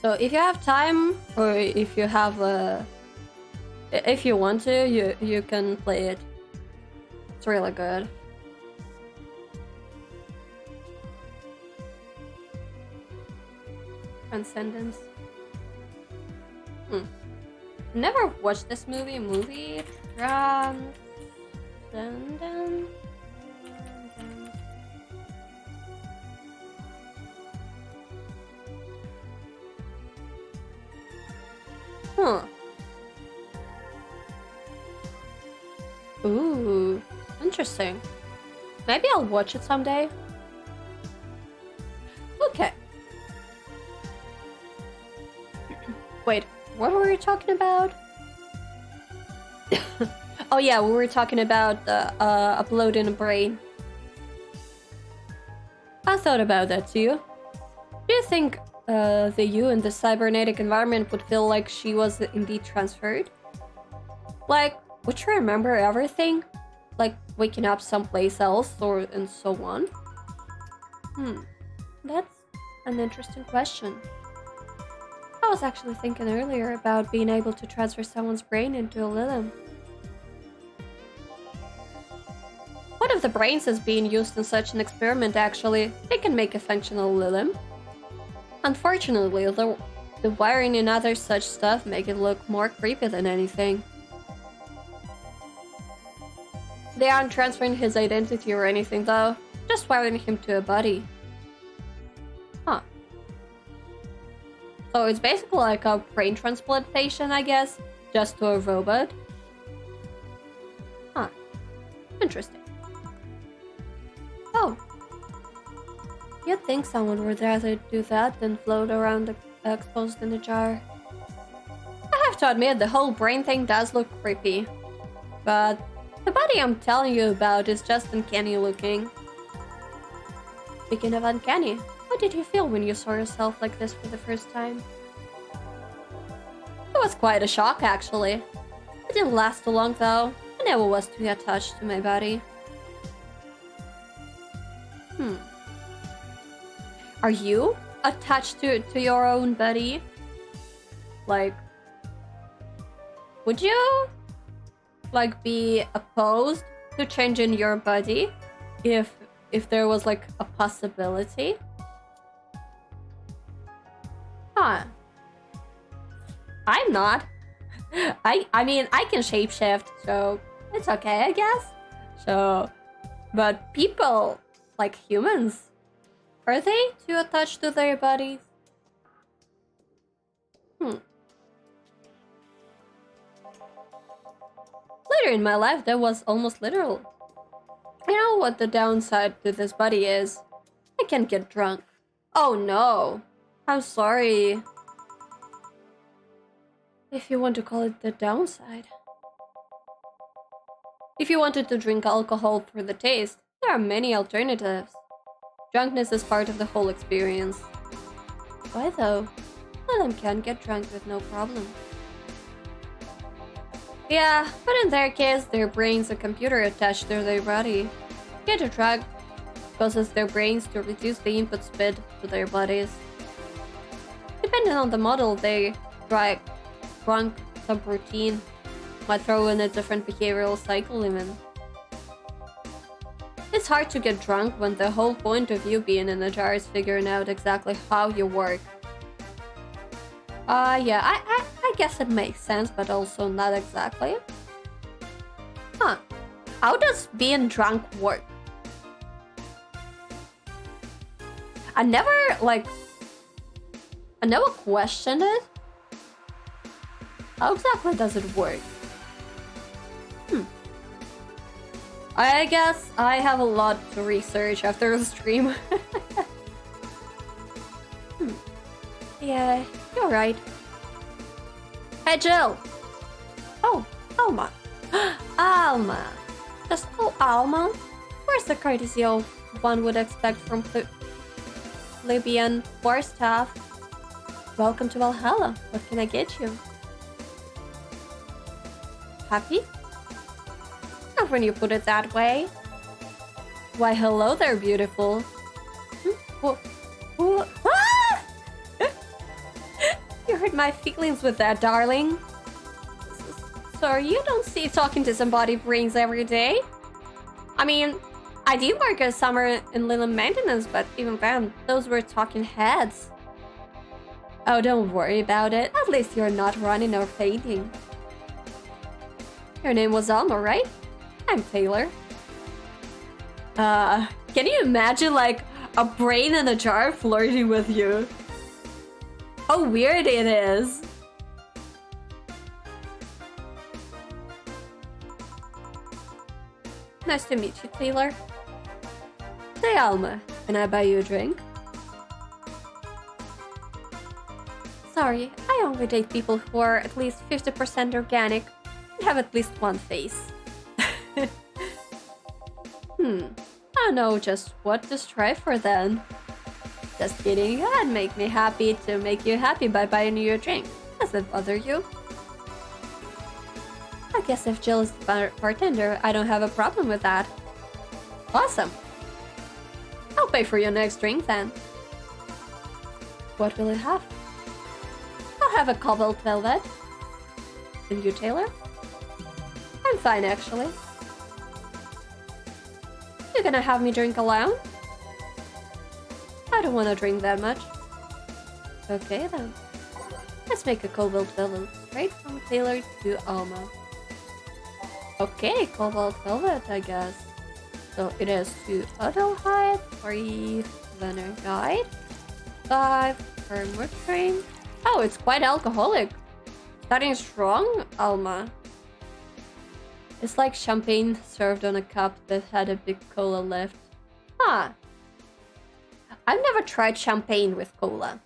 So if you have time, or if you have if you want to, you can play it. It's really good. Transcendence. Never watched this movie. Transcendence. Huh. Ooh, interesting. Maybe I'll watch it someday. Okay. Wait, what were we talking about? Oh yeah, we were talking about uploading a brain. I thought about that too. Do you think the you in the cybernetic environment would feel like she was indeed transferred? Like, would you remember everything? Like waking up someplace else and so on? That's an interesting question. I was actually thinking earlier about being able to transfer someone's brain into a Lilith. What if the brains is being used in such an experiment actually? They can make a functional Lilith. Unfortunately, the wiring and other such stuff make it look more creepy than anything. They aren't transferring his identity or anything though, just wiring him to a body. Huh. So it's basically like a brain transplantation, I guess, just to a robot. Huh. Interesting. Oh. You'd think someone would rather do that than float around exposed in a jar. I have to admit, the whole brain thing does look creepy. But the body I'm telling you about is just uncanny looking. Speaking of uncanny, how did you feel when you saw yourself like this for the first time? It was quite a shock, actually. It didn't last too long though. I never was too attached to my body. Are you attached to your own body? Like, would you like be opposed to changing your body if there was like a possibility? Huh. I'm not. I mean, I can shapeshift, so it's okay, I guess. So, but people, like humans, are they too attached to their bodies? Later in my life, that was almost literal. You know what the downside to this body is? I can't get drunk. Oh no. I'm sorry. If you want to call it the downside. If you wanted to drink alcohol for the taste, there are many alternatives. Drunkenness is part of the whole experience. Why though? Lilith can get drunk with no problem. Yeah, but in their case, their brain's a computer attached to their body. Get a drug causes their brains to reduce the input speed to their bodies. Depending on the model, they drunk subroutine might throw in a different behavioral cycle even. It's hard to get drunk when the whole point of you being in a jar is figuring out exactly how you work. Yeah, I guess it makes sense, but also not exactly. Huh. How does being drunk work? I never questioned it. How exactly does it work? I guess I have a lot to research after the stream. Yeah, you're right. Hey, Jill! Oh, Alma. Alma. Just Alma? Where's the courtesy of one would expect from Libyan war staff? Welcome to Valhalla. What can I get you? Happy? Not when you put it that way. Why, hello there, beautiful. Ah! You hurt my feelings with that, darling. So you don't see talking to somebody brings every day? I mean, I did work a summer in Lilith maintenance, but even then, those were talking heads. Oh, don't worry about it. At least you're not running or fainting. Your name was Alma, right? I'm Taylor. Can you imagine like a brain in a jar flirting with you? How weird it is. Nice to meet you, Taylor. Say, Alma, can I buy you a drink? Sorry, I only date people who are at least 50% organic and have at least one face. I don't know just what to strive for then. Just kidding, that'd make me happy to make you happy by buying you a drink. Does it bother you? I guess if Jill is the bartender, I don't have a problem with that. Awesome! I'll pay for your next drink then. What will it have? I'll have a cobalt velvet. And you, Taylor? I'm fine, actually. You gonna have me drink alone? I don't want to drink that much. Okay then. Let's make a cobalt velvet straight from Taylor to Alma. Okay, cobalt velvet, I guess. So it is 2 Adelheid, 3 Vinegar, 5 Vermouth. Oh, it's quite alcoholic. Starting strong, Alma. It's like champagne served on a cup that had a big cola left. Huh. I've never tried champagne with cola.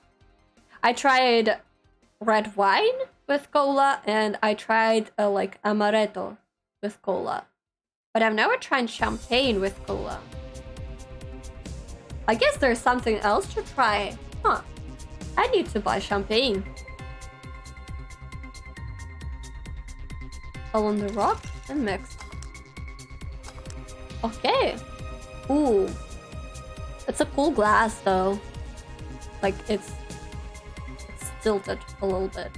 I tried red wine with cola and I tried like amaretto with cola. But I've never tried champagne with cola. I guess there's something else to try. Huh. I need to buy champagne. All on the rock and mixed. Okay. Ooh. It's a cool glass though. Like it's tilted a little bit.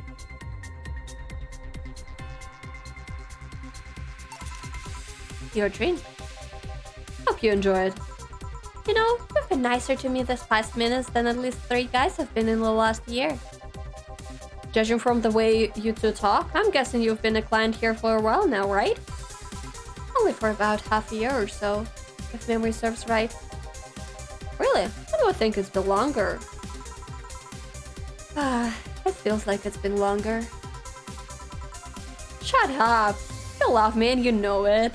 Your drink. Hope you enjoyed. You know, you've been nicer to me this past minutes than at least 3 guys have been in the last year. Judging from the way you two talk, I'm guessing you've been a client here for a while now, right? Only for about half a year or so, if memory serves right. Really? I would think it's been longer. It feels like it's been longer. Shut up! You love me and you know it.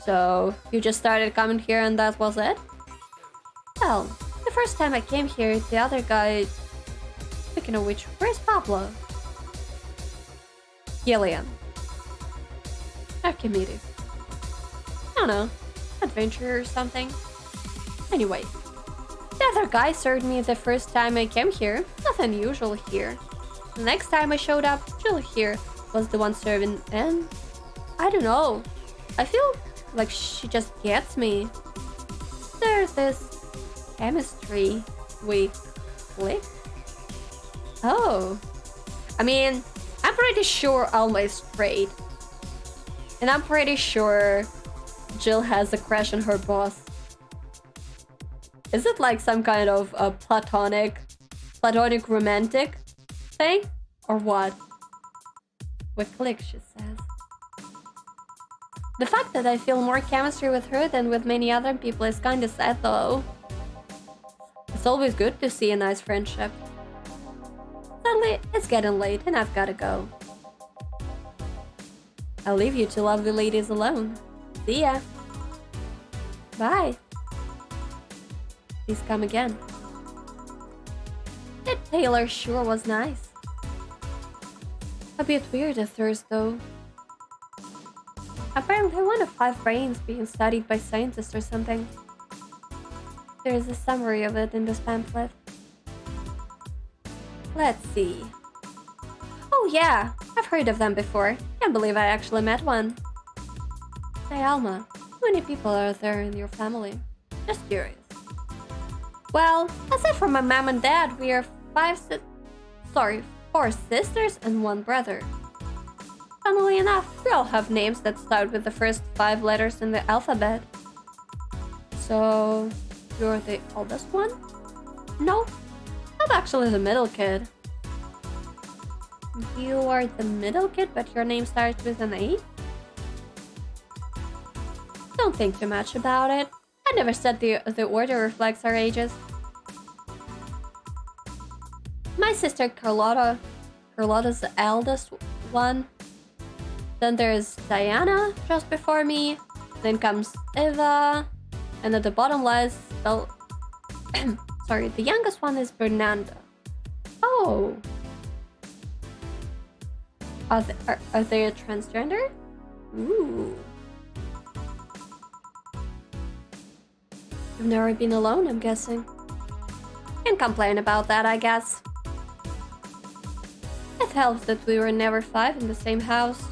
So, you just started coming here and that was it? Well, the first time I came here, the other guy... Speaking of which, where's Pablo? Gillian. Archimedes. I don't know. Adventure or something. Anyway. The other guy served me the first time I came here. Nothing unusual here. The next time I showed up, Jill here was the one serving and... I don't know. I feel like she just gets me. There's this chemistry we click. Oh. I mean, I'm pretty sure Alma is straight. And I'm pretty sure Jill has a crush on her boss. Is it like some kind of a platonic romantic thing? Or what? With click, she says. The fact that I feel more chemistry with her than with many other people is kinda sad though. It's always good to see a nice friendship. Sadly, it's getting late and I've gotta go. I'll leave you two lovely ladies alone. See ya. Bye. Please come again. That Taylor sure was nice. A bit weird at first though. Apparently one of 5 brains being studied by scientists or something. There is a summary of it in this pamphlet. Let's see. Oh yeah, I've heard of them before. Can't believe I actually met one. Hey Alma, how many people are there in your family? Just curious. Well, aside from my mom and dad, we are 4 sisters and 1 brother. Funnily enough, we all have names that start with the first 5 letters in the alphabet. So, you're the oldest one? No, I'm actually the middle kid. You are the middle kid, but your name starts with an A? Don't think too much about it. I never said the order reflects our ages. My sister Carlotta's the eldest one. Then there's Diana, just before me. Then comes Eva. And at the bottom last, well, sorry, the youngest one is Fernanda. Oh. Are they a transgender? Ooh. You've never been alone, I'm guessing. Can't complain about that, I guess. It helps that we were never 5 in the same house.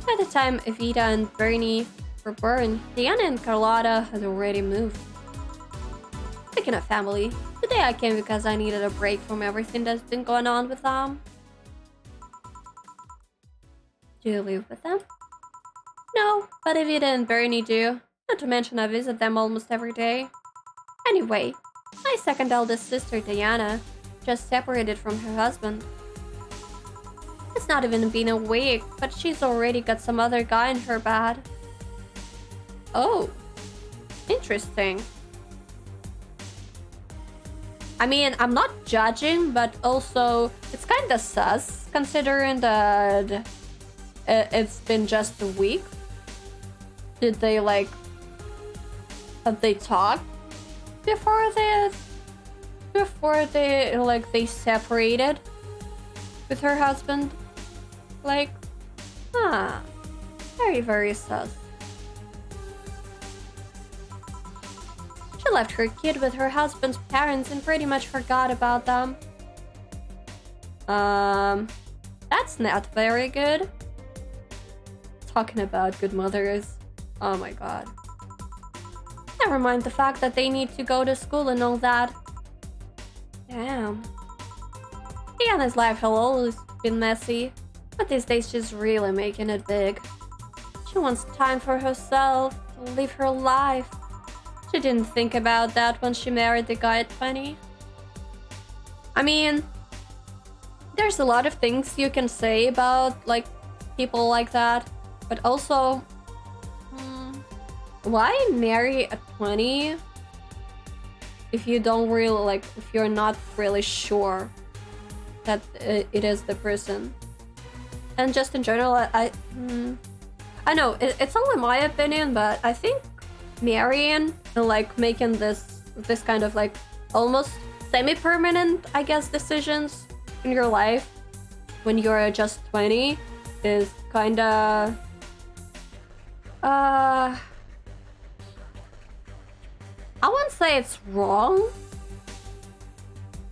By the time Evita and Bernie were born, Diana and Carlotta had already moved. Speaking of family, today I came because I needed a break from everything that's been going on with them. Do you live with them? No, but Evita and Bernie do. Not to mention I visit them almost every day. Anyway, my second eldest sister, Diana, just separated from her husband. It's not even been a week, but she's already got some other guy in her bed. Oh, interesting. I mean, I'm not judging, but also it's kinda sus, considering that it's been just a week. Did they, like... Have they talked before this? Before they, like, they separated with her husband? Like, very, very sus. She left her kid with her husband's parents and pretty much forgot about them. That's not very good. Talking about good mothers. Oh my god. Never mind the fact that they need to go to school and all that. Damn. Diana's life has always been messy, but these days she's really making it big. She wants time for herself, to live her life. She didn't think about that when she married the guy at 20. I mean, there's a lot of things you can say about, like, people like that, but also... why marry at 20 if you don't really, like, if you're not really sure that it is the person? And just in general, I know it's only my opinion, but I think marrying and, like, making this kind of, like, almost semi-permanent, I guess, decisions in your life when you're just 20 is kinda I wouldn't say it's wrong,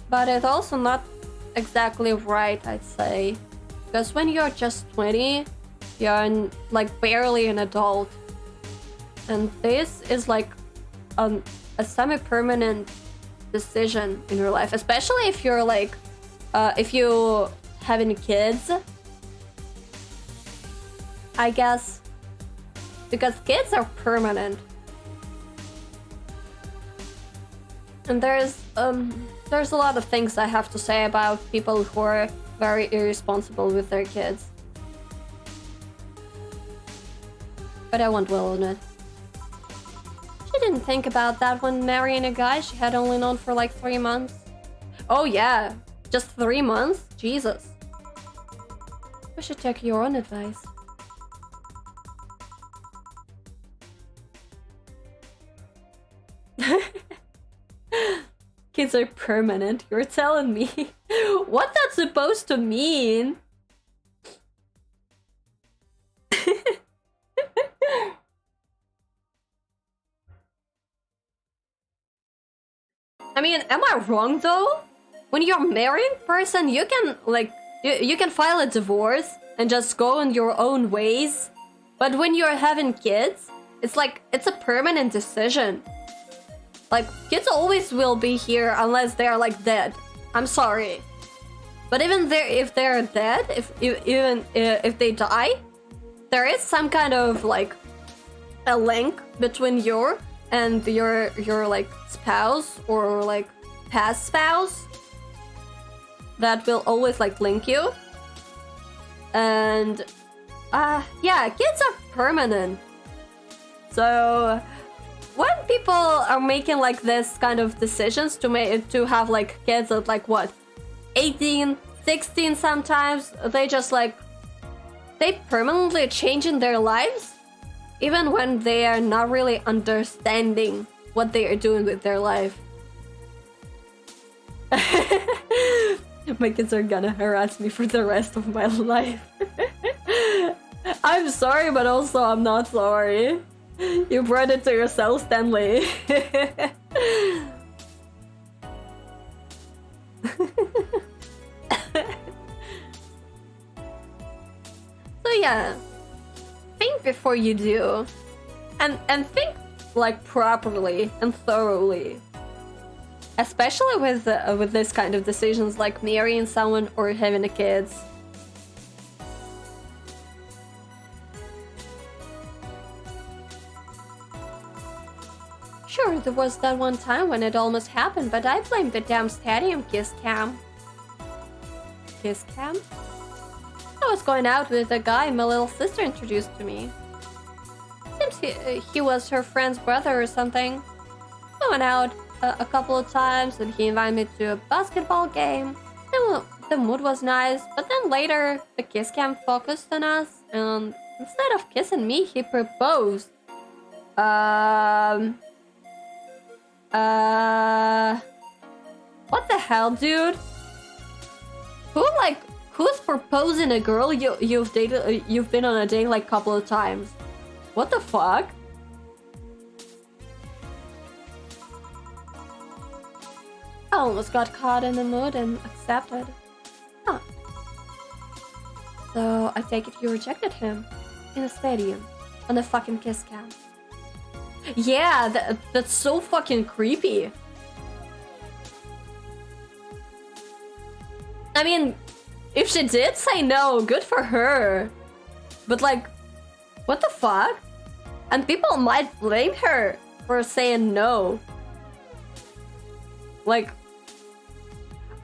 but it's also not exactly right, I'd say. Because when you're just 20, you're like barely an adult. And this is like a semi-permanent decision in your life, especially if you're like, if you having kids, I guess, because kids are permanent. And there's a lot of things I have to say about people who are very irresponsible with their kids. But I won't dwell on it. She didn't think about that when marrying a guy she had only known for like 3 months. Oh yeah, just 3 months? Jesus. We should take your own advice. Kids are permanent, you're telling me? What that's supposed to mean? I mean, am I wrong though? When you're a married person, you can, like, you can file a divorce and just go in your own ways. But when you're having kids, it's like, it's a permanent decision. Like, kids always will be here unless they're, like, dead. I'm sorry. But even if they're dead, if they die, there is some kind of, like, a link between you and your like, spouse or, like, past spouse that will always, like, link you. And, yeah, kids are permanent. So... when people are making like this kind of decisions to have like kids at like what, 18, 16 sometimes, they just like, they permanently changing their lives? even when they are not really understanding what they are doing with their life. My kids are gonna harass me for the rest of my life. I'm sorry, but also I'm not sorry. You brought it to yourself, Stanley. So yeah, think before you do, and think like properly and thoroughly, especially with this kind of decisions like marrying someone or having a kids. Sure, there was that one time when it almost happened, but I blamed the damn stadium kiss cam. Kiss cam? I was going out with a guy my little sister introduced to me. Seems he was her friend's brother or something. We went out a couple of times and he invited me to a basketball game. The mood was nice, but then later the kiss cam focused on us and instead of kissing me, he proposed. What the hell, dude? Who's proposing a girl you've dated? You've been on a date like a couple of times. What the fuck? I almost got caught in the mood and accepted. Huh. So I take it you rejected him in a stadium on a fucking kiss cam. Yeah, that's so fucking creepy. I mean, if she did say no, good for her. But like, what the fuck? And people might blame her for saying no. Like,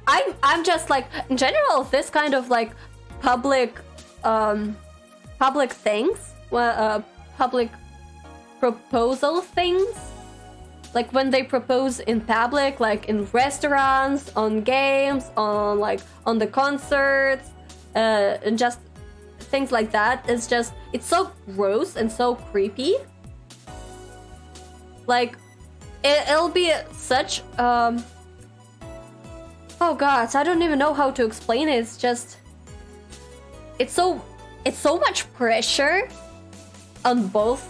I'm just like, in general, this kind of like public things, public proposal things, like when they propose in public, like in restaurants, on games, on the concerts, and just things like that. It's so gross and so creepy. Like it'll be such oh god, I don't even know how to explain it. It's so much pressure on both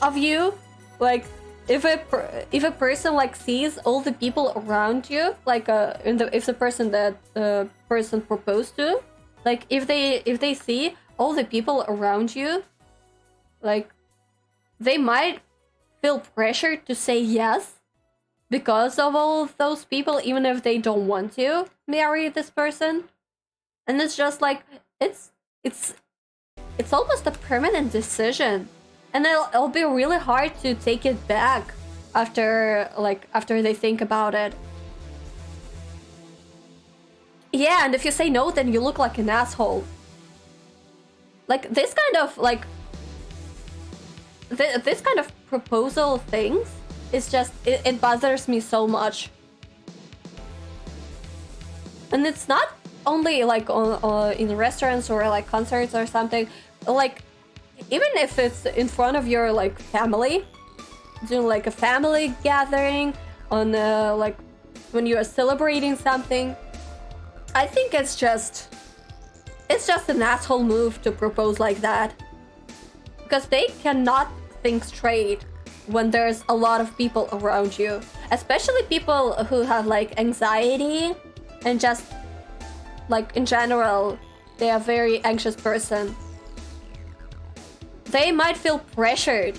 of you. Like if a person like sees all the people around you, like if the person that the person proposed to, like if they see all the people around you, like they might feel pressure to say yes because of all of those people, even if they don't want to marry this person. And it's just like it's almost a permanent decision. And it'll be really hard to take it back after they think about it. Yeah, and if you say no, then you look like an asshole. Like this kind of this kind of proposal things is just it bothers me so much. And it's not only like in restaurants or like concerts or something. Like even if it's in front of your like family, doing like a family gathering on like when you are celebrating something, I think it's just an asshole move to propose like that, because they cannot think straight when there's a lot of people around you, especially people who have like anxiety and just like in general they are very anxious person. They might feel pressured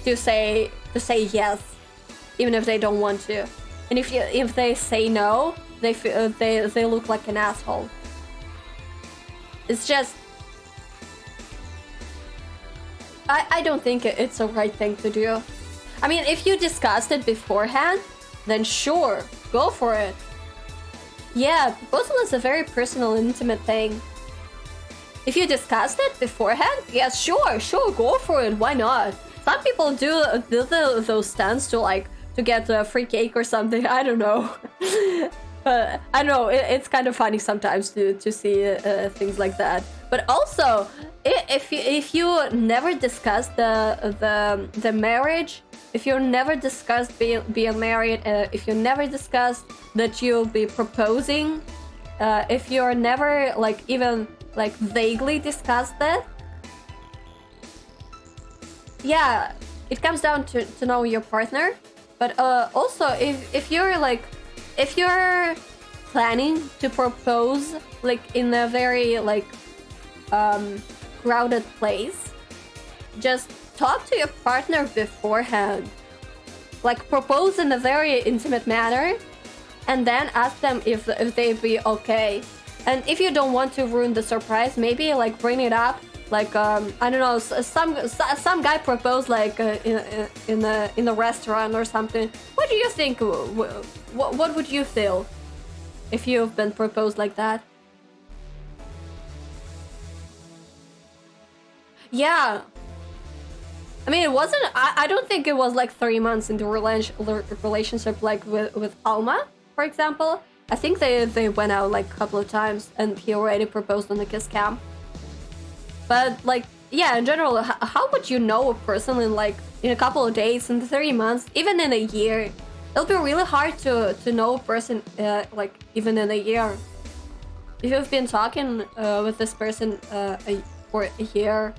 to say yes, even if they don't want to. And if they say no, they look like an asshole. It's just I don't think it's the right thing to do. I mean, if you discussed it beforehand, then sure, go for it. Yeah, proposal is a very personal, intimate thing. If you discussed it beforehand, yes, sure, go for it. Why not? Some people do those stunts to get a free cake or something. I don't know. But I don't know. It's kind of funny sometimes to see things like that. But also, if you never discuss the marriage, if you never discuss being married, if you never discuss that you'll be proposing, if you're never like even like vaguely discussed that, yeah, it comes down to know your partner. But also, if you're planning to propose like in a very like crowded place, just talk to your partner beforehand. Like propose in a very intimate manner, and then ask them if they'd be okay. And if you don't want to ruin the surprise, maybe like bring it up. Like I don't know, some guy proposed like in a restaurant or something. What do you think? What would you feel if you've been proposed like that? Yeah. I mean, it wasn't. I don't think it was like 3 months into relationship, like with Alma, for example. I think they went out like a couple of times, and he already proposed on the kiss cam. But like, yeah, in general, how would you know a person in a couple of days, in 3 months, even in a year? It'll be really hard to know a person like even in a year. If you've been talking with this person for a year,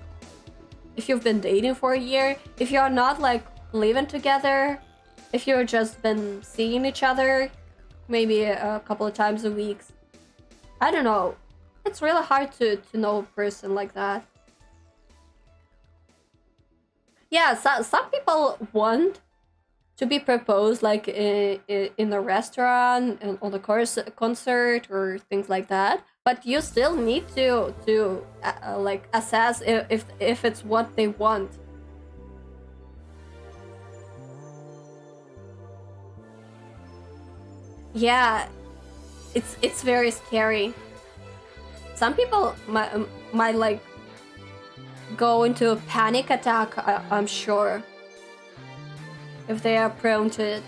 if you've been dating for a year, if you're not like living together, if you've just been seeing each other maybe a couple of times a week, I don't know. It's really hard to know a person like that. Yeah, some people want to be proposed like in a restaurant and on a concert or things like that. But you still need to like assess if it's what they want. Yeah, it's very scary. Some people might like go into a panic attack, I'm sure, if they are prone to it.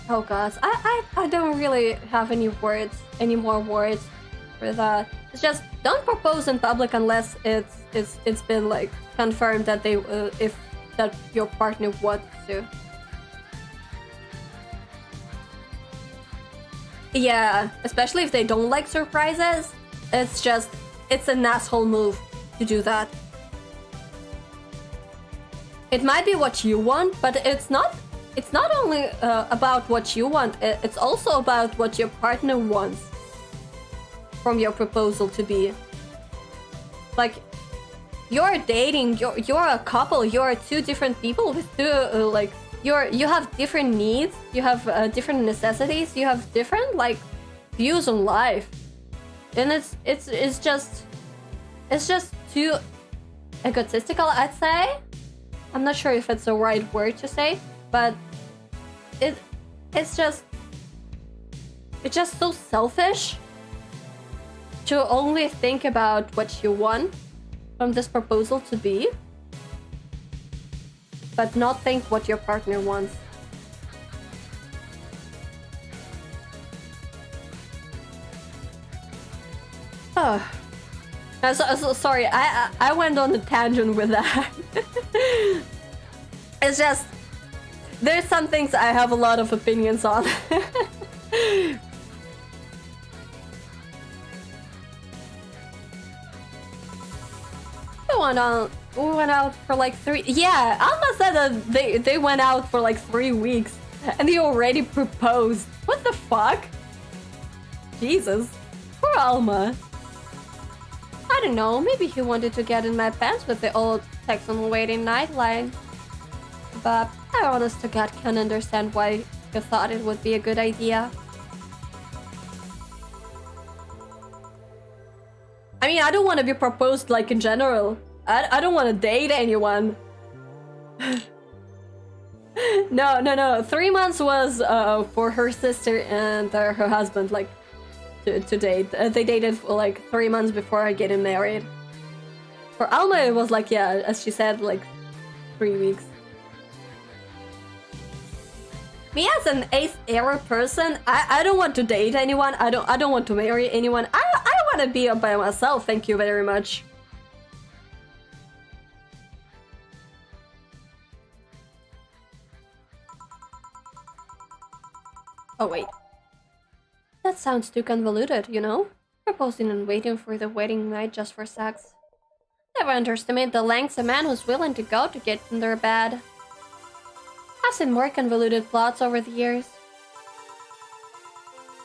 Oh god, I don't really have any more words for that. It's just don't propose in public unless it's been like confirmed that that your partner wants to. Yeah, especially if they don't like surprises. It's an asshole move to do that. It might be what you want, but it's not only about what you want, it's also about what your partner wants from your proposal to be. Like, you're dating, you're a couple, you're two different people with two like you have different needs, you have different necessities, you have different like views on life, and it's just too egotistical, I'd say. I'm not sure if it's the right word to say, but it's just so selfish to only think about what you want from this proposal to be, but not think what your partner wants. Oh. Sorry, I went on a tangent with that. It's just, there's some things I have a lot of opinions on. We went out for like 3. Yeah, Alma said that they went out for like 3 weeks and he already proposed. What the fuck? Jesus, poor Alma. I don't know, maybe he wanted to get in my pants with the old text on waiting nightline. But I honest to God can't understand why you thought it would be a good idea. I mean, I don't want to be proposed like in general. I don't want to date anyone. No. 3 months was for her sister and her husband, like, to date. They dated for like 3 months before getting married. For Alma, it was like, yeah, as she said, like 3 weeks. Me as an 8th era person, I don't want to date anyone. I don't want to marry anyone. I want to be by myself. Thank you very much. Oh wait. That sounds too convoluted, you know? Proposing and waiting for the wedding night just for sex. Never underestimate the lengths a man who's willing to go to get in their bed. I've seen more convoluted plots over the years.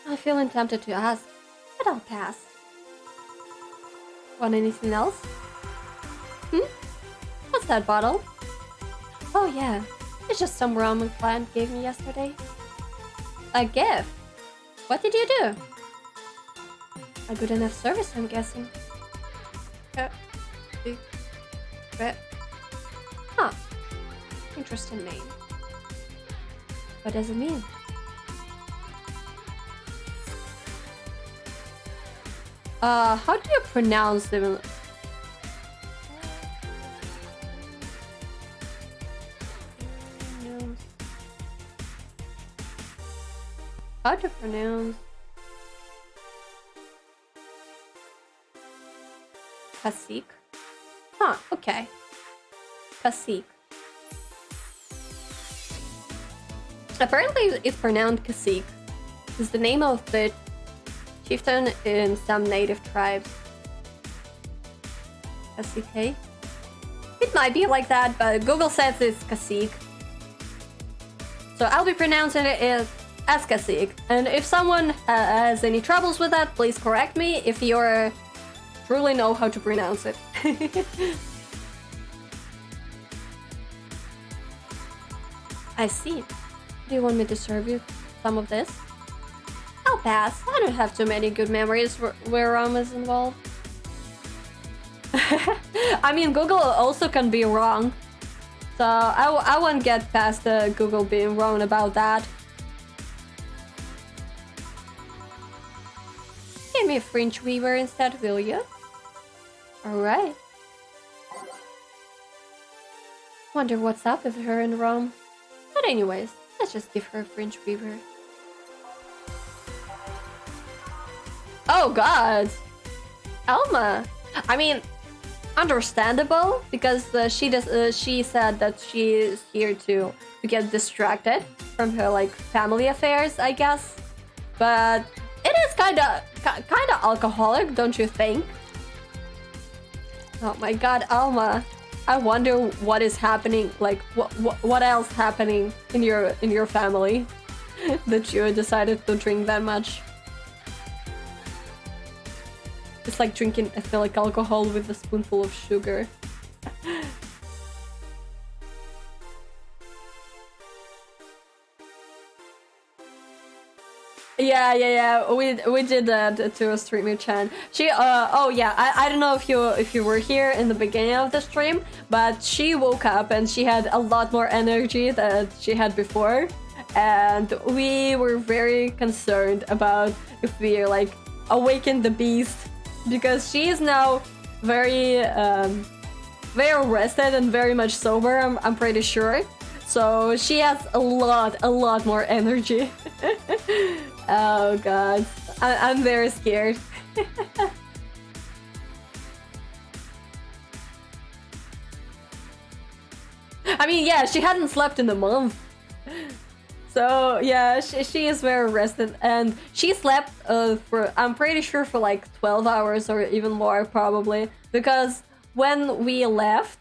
I'm feeling tempted to ask, but I'll pass. Want anything else? What's that bottle? Oh yeah, it's just some rum a client gave me yesterday. A gift? What did you do? A good enough service, I'm guessing. Huh. Interesting name. What does it mean? How do you pronounce them? How to pronounce Kasik? Huh, okay. Kasik. Apparently it's pronounced Kasik. It's the name of the chieftain in some native tribes. Kasik? It might be like that, but Google says it's Kasik. So I'll be pronouncing it as Kasik. And if someone has any troubles with that, please correct me if you truly know how to pronounce it. I see. Do you want me to serve you some of this? I'll pass. I don't have too many good memories where rum is involved. I mean, Google also can be wrong. So I won't get past Google being wrong about that. Give me a fringe weaver instead, will you? Alright. Wonder what's up with her in Rome. But anyways, let's just give her a fringe weaver. Oh god! Alma! I mean, understandable, because she said that she is here to get distracted from her like family affairs, I guess. But it is kinda alcoholic, don't you think? Oh my god, Alma. I wonder what is happening, like what else happening in your family that you decided to drink that much. It's like drinking ethylic alcohol with a spoonful of sugar. Yeah. We did that to a streamer Chan. She oh yeah, I don't know if you were here in the beginning of the stream, but she woke up and she had a lot more energy than she had before, and we were very concerned about if we like awakened the beast, because she is now very very rested and very much sober. I'm pretty sure. So she has a lot more energy. Oh god, I'm very scared. I mean, yeah, she hadn't slept in a month. So yeah, she is very rested, and she slept for, I'm pretty sure, for like 12 hours or even more probably, because when we left,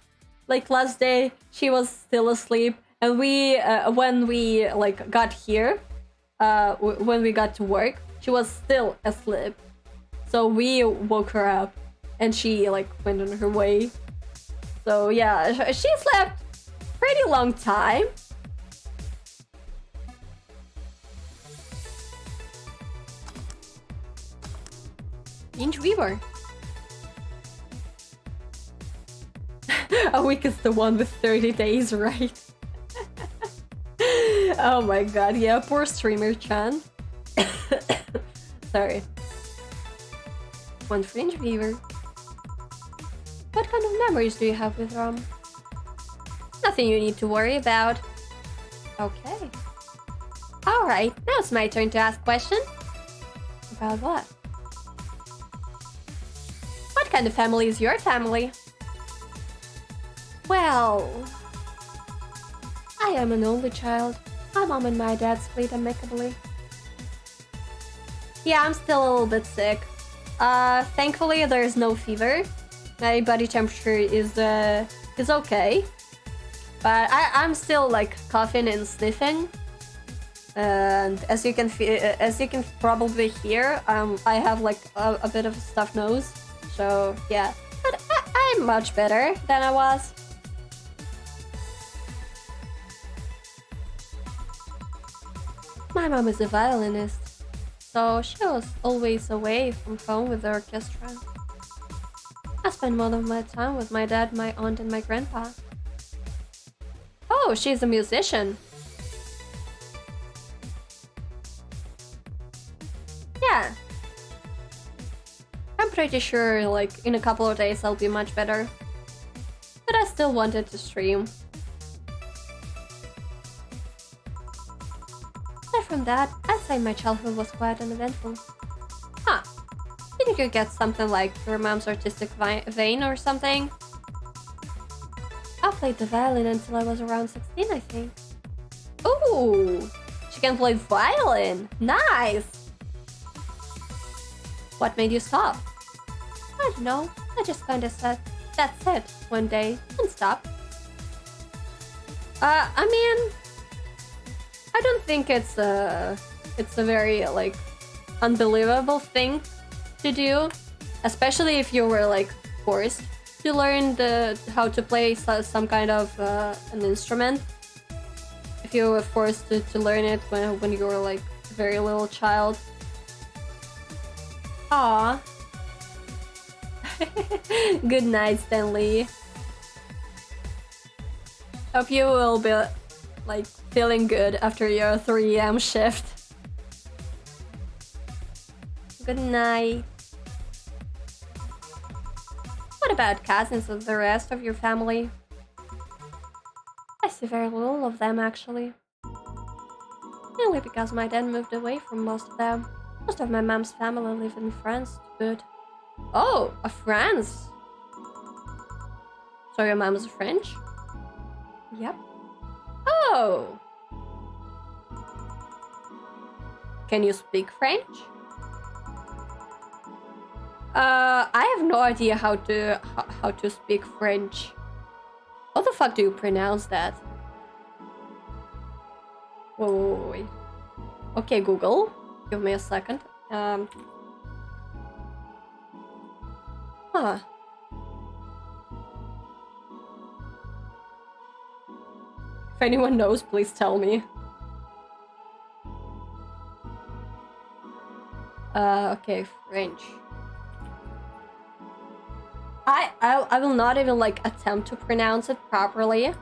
like last day, she was still asleep, and we when we like got here, when we got to work, she was still asleep. So we woke her up and she like went on her way. So yeah, she slept pretty long time. Inch Weaver. A week is the one with 30 days, right? Oh my god, yeah, poor streamer Chan. Sorry. One fringe weaver. What kind of memories do you have with rum? Nothing you need to worry about. Okay. Alright, now it's my turn to ask question. About what? What kind of family is your family? Well, I am an only child. My mom and my dad split amicably. Yeah, I'm still a little bit sick. Thankfully there's no fever. My body temperature is okay. But I'm still like coughing and sniffing. And as you can probably hear, I have like a bit of a stuffed nose. So yeah, but I'm much better than I was. My mom is a violinist, so she was always away from home with the orchestra. I spend most of my time with my dad, my aunt, and my grandpa. Oh, she's a musician. Yeah. I'm pretty sure, like, in a couple of days I'll be much better. But I still wanted to stream. Aside from that, I'd say my childhood was quite uneventful. Huh. Didn't you get something like your mom's artistic vein or something? I played the violin until I was around 16, I think. Ooh! She can play violin! Nice! What made you stop? I don't know. I just kinda said, that's it, one day, and stopped. I mean, I don't think it's a very, like, unbelievable thing to do. Especially if you were, like, forced to learn how to play some kind of an instrument. If you were forced to learn it when you were, like, a very little child. Aww. Good night, Stanley. Hope you will be, like, feeling good after your 3 AM shift. Good night. What about cousins and the rest of your family? I see very little of them, actually. Mainly because my dad moved away from most of them. Most of my mom's family live in France, but... Oh, a France! So your mom's French? Yep. Oh! Can you speak French? I have no idea how to speak French. How the fuck do you pronounce that? Wait. Okay, Google. Give me a second. Huh. If anyone knows, please tell me. Okay, French. I will not even, like, attempt to pronounce it properly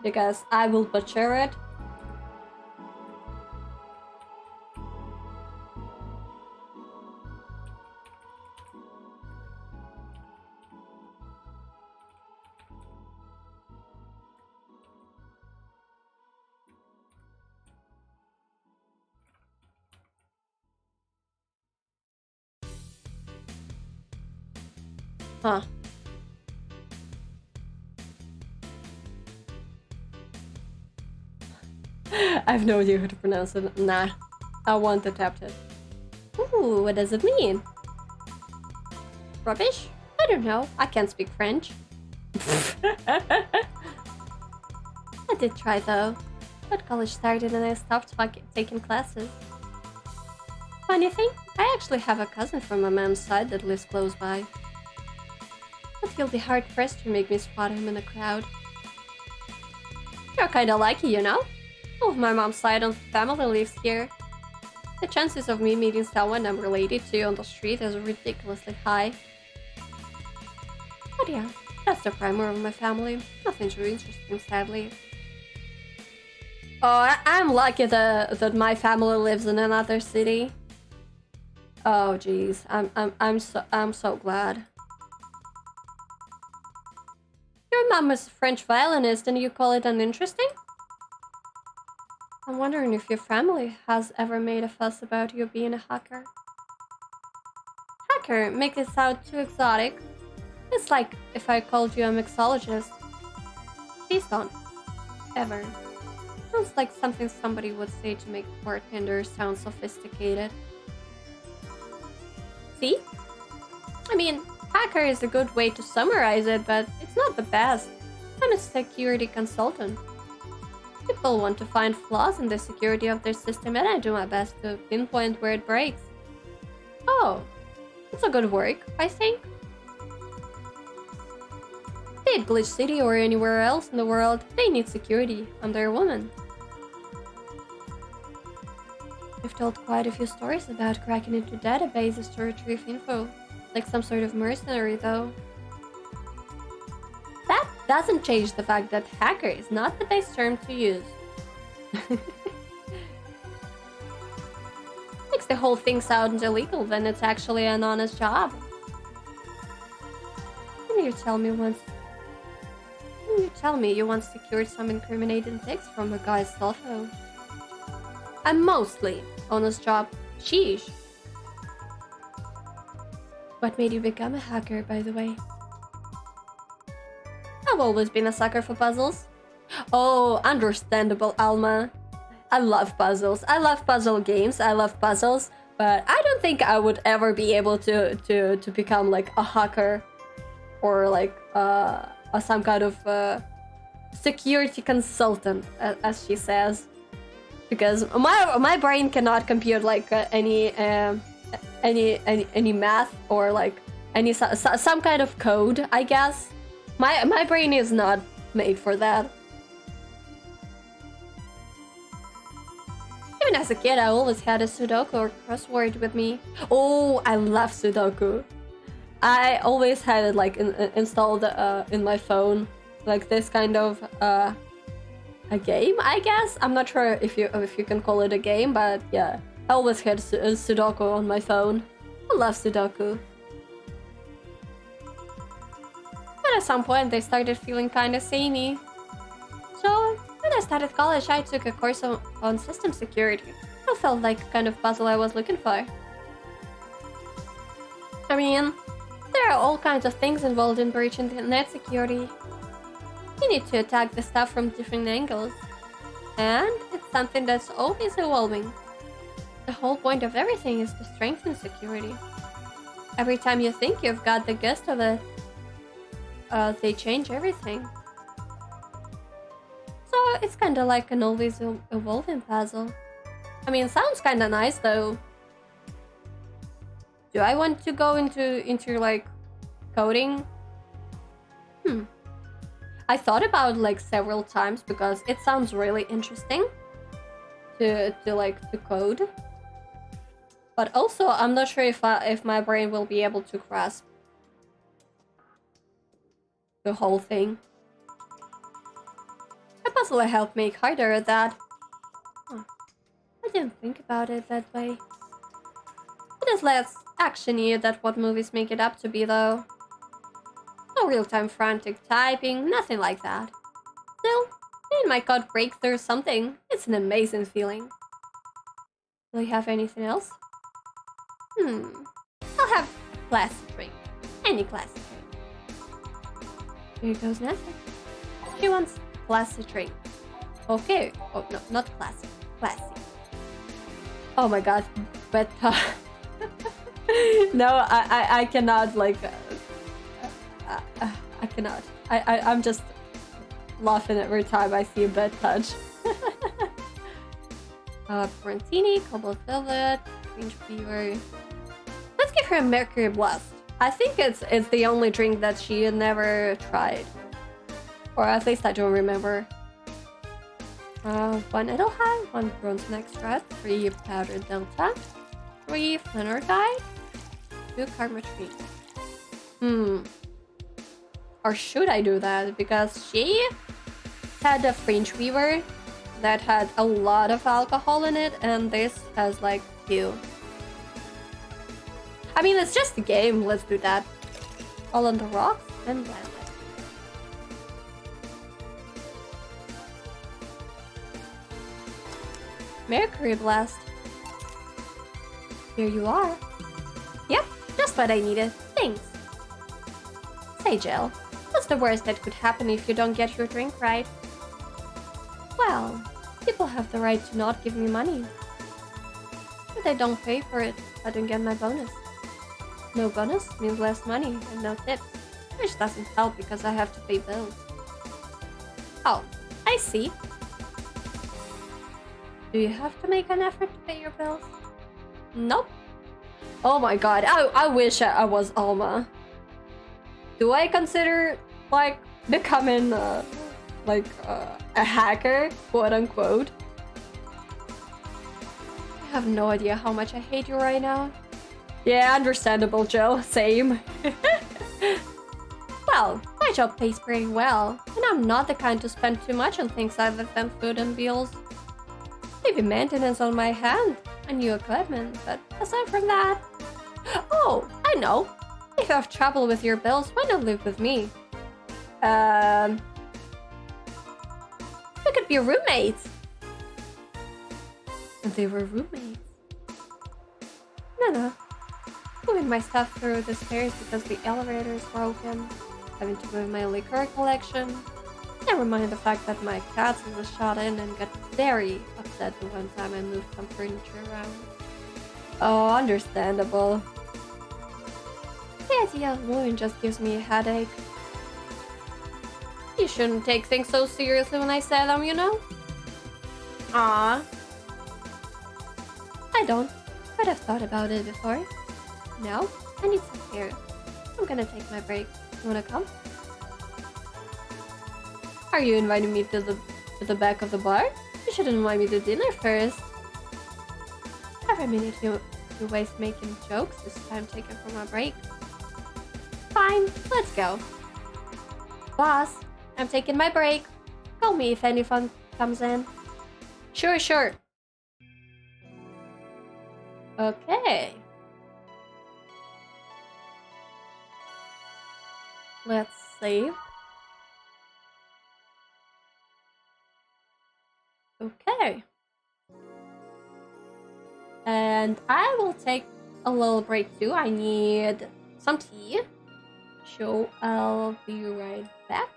because I will butcher it. Huh. I have no idea how to pronounce it. Nah. I won't attempt it. Ooh, what does it mean? Rubbish? I don't know. I can't speak French. I did try though. But college started and I stopped taking classes. Funny thing, I actually have a cousin from my mom's side that lives close by. But you'll be hard-pressed to make me spot him in the crowd. You're kinda lucky, you know? All of my mom's side of the family lives here. The chances of me meeting someone I'm related to on the street is ridiculously high. But yeah, that's the primer of my family. Nothing too interesting, sadly. Oh, I'm lucky that my family lives in another city. Oh, jeez, I'm so glad. Your mom is a French violinist, and you call it uninteresting? I'm wondering if your family has ever made a fuss about you being a hacker. Hacker makes it sound too exotic. It's like if I called you a mixologist. Please don't. Ever. Sounds like something somebody would say to make bartenders sound sophisticated. See? I mean, hacker is a good way to summarize it, but it's not the best. I'm a security consultant. People want to find flaws in the security of their system, and I do my best to pinpoint where it breaks. Oh, it's a good work, I think. Be it Glitch City or anywhere else in the world, they need security. I'm their woman. You've told quite a few stories about cracking into databases to retrieve info, like some sort of mercenary, though. That doesn't change the fact that hacker is not the best term to use. Makes the whole thing sound illegal when it's actually an honest job. Didn't you tell me you once secured some incriminating text from a guy's cell phone? A mostly honest job. Sheesh. What made you become a hacker, by the way? I've always been a sucker for puzzles. Oh, understandable, Alma. I love puzzles. I love puzzle games. I love puzzles. But I don't think I would ever be able to become like a hacker or like some kind of security consultant, as she says, because my brain cannot compute like any math or like any some kind of code. I guess my brain is not made for that. Even as a kid, I always had a Sudoku or crossword with me. Oh, I love Sudoku. I always had it like installed in my phone, like this kind of a game, I guess. I'm not sure if you can call it a game, but yeah, I always had Sudoku on my phone. I love Sudoku. But at some point, they started feeling kind of samey. So when I started college, I took a course on system security. It felt like the kind of puzzle I was looking for. I mean, there are all kinds of things involved in breaching the net security. You need to attack the stuff from different angles. And it's something that's always evolving. The whole point of everything is to strengthen security. Every time you think you've got the gist of it, they change everything. So it's kinda like an always evolving puzzle. I mean, sounds kinda nice though. Do I want to go into like coding? I thought about like several times because it sounds really interesting to code. But also, I'm not sure if my brain will be able to grasp the whole thing. A puzzle helped make harder at that. Huh. I didn't think about it that way. It is less actiony than what movies make it up to be, though. No real-time frantic typing, nothing like that. Still, seeing my code break through something, it's an amazing feeling. Do you have anything else? I'll have classy drink. Any classy drink. Here goes nothing. She wants classy drink. Okay. Oh, no, not classy. Classy. Oh my god. But no, I cannot like... I cannot. I'm just laughing every time I see a bed touch. Porantini, Cobalt Velvet, Range Fever. Let's give her a Mercury Blast. I think it's the only drink that she had never tried. Or at least I don't remember. 1 Edelheim, 1 Bronze Extra, 3 Powder Delta, 3 Flanordite, 2 Karma Tree. Or should I do that? Because she had a Fringe Weaver that had a lot of alcohol in it, and this has like few. I mean, it's just a game. Let's do that. All on the rocks and blend it. Mercury Blast. Here you are. Yep, just what I needed. Thanks. Say, Jill, what's the worst that could happen if you don't get your drink right? Well, people have the right to not give me money. If they don't pay for it, I don't get my bonus. No bonus means less money and no tips, which doesn't help because I have to pay bills. Oh, I see. Do you have to make an effort to pay your bills? Nope. Oh my god, I wish I was Alma. Do I consider, like, becoming, a hacker, quote unquote? I have no idea how much I hate you right now. Yeah, understandable, Jill. Same. Well, my job pays pretty well, and I'm not the kind to spend too much on things other than food and bills. Maybe maintenance on my hand and new equipment, but aside from that... Oh, I know! If you have trouble with your bills, why not live with me? We could be roommates! And they were roommates. No. Moving my stuff through the stairs because the elevator is broken. Having to move my liquor collection. Never mind the fact that my cat was shot in and got very upset the one time I moved some furniture around. Oh, understandable. The idea of moving just gives me a headache. You shouldn't take things so seriously when I say them, you know? Ah. I don't, but I've thought about it before. Now, I need some air. I'm gonna take my break. You wanna come? Are you inviting me to the back of the bar? You should invite me to dinner first. Every minute you waste making jokes is time taken for my break. Fine, let's go. Boss, I'm taking my break. Call me if anyone comes in. Sure. Okay. Let's save. Okay. And I will take a little break too. I need some tea. So I'll be right back.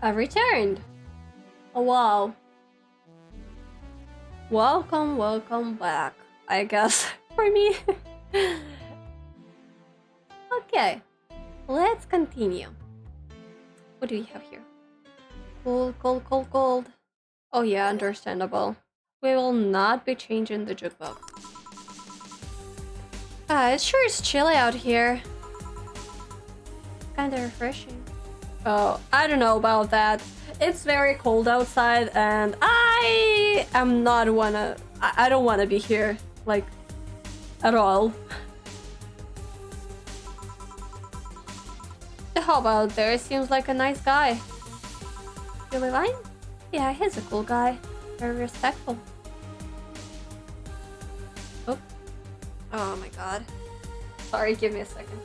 I've returned. Oh wow. Welcome back, I guess, for me. Okay, let's continue. What do we have here? Cold. Oh yeah, understandable. We will not be changing the jukebox. It sure is chilly out here. Kinda refreshing. Oh, I don't know about that. It's very cold outside and I don't wanna be here, like, at all. The hobo out there seems like a nice guy. Really fine? Yeah, he's a cool guy. Very respectful. Oh my god. Sorry, give me a second.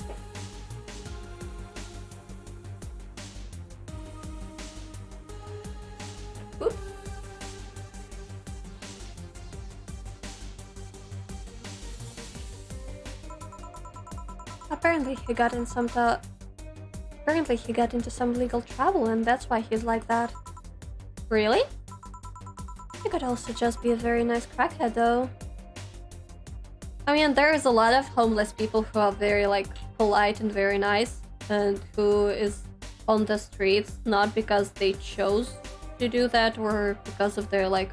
Oop. Apparently he got into some legal trouble and that's why he's like that. Really? He could also just be a very nice crackhead though. I mean, there is a lot of homeless people who are very like polite and very nice and who is on the streets not because they chose to do that or because of their like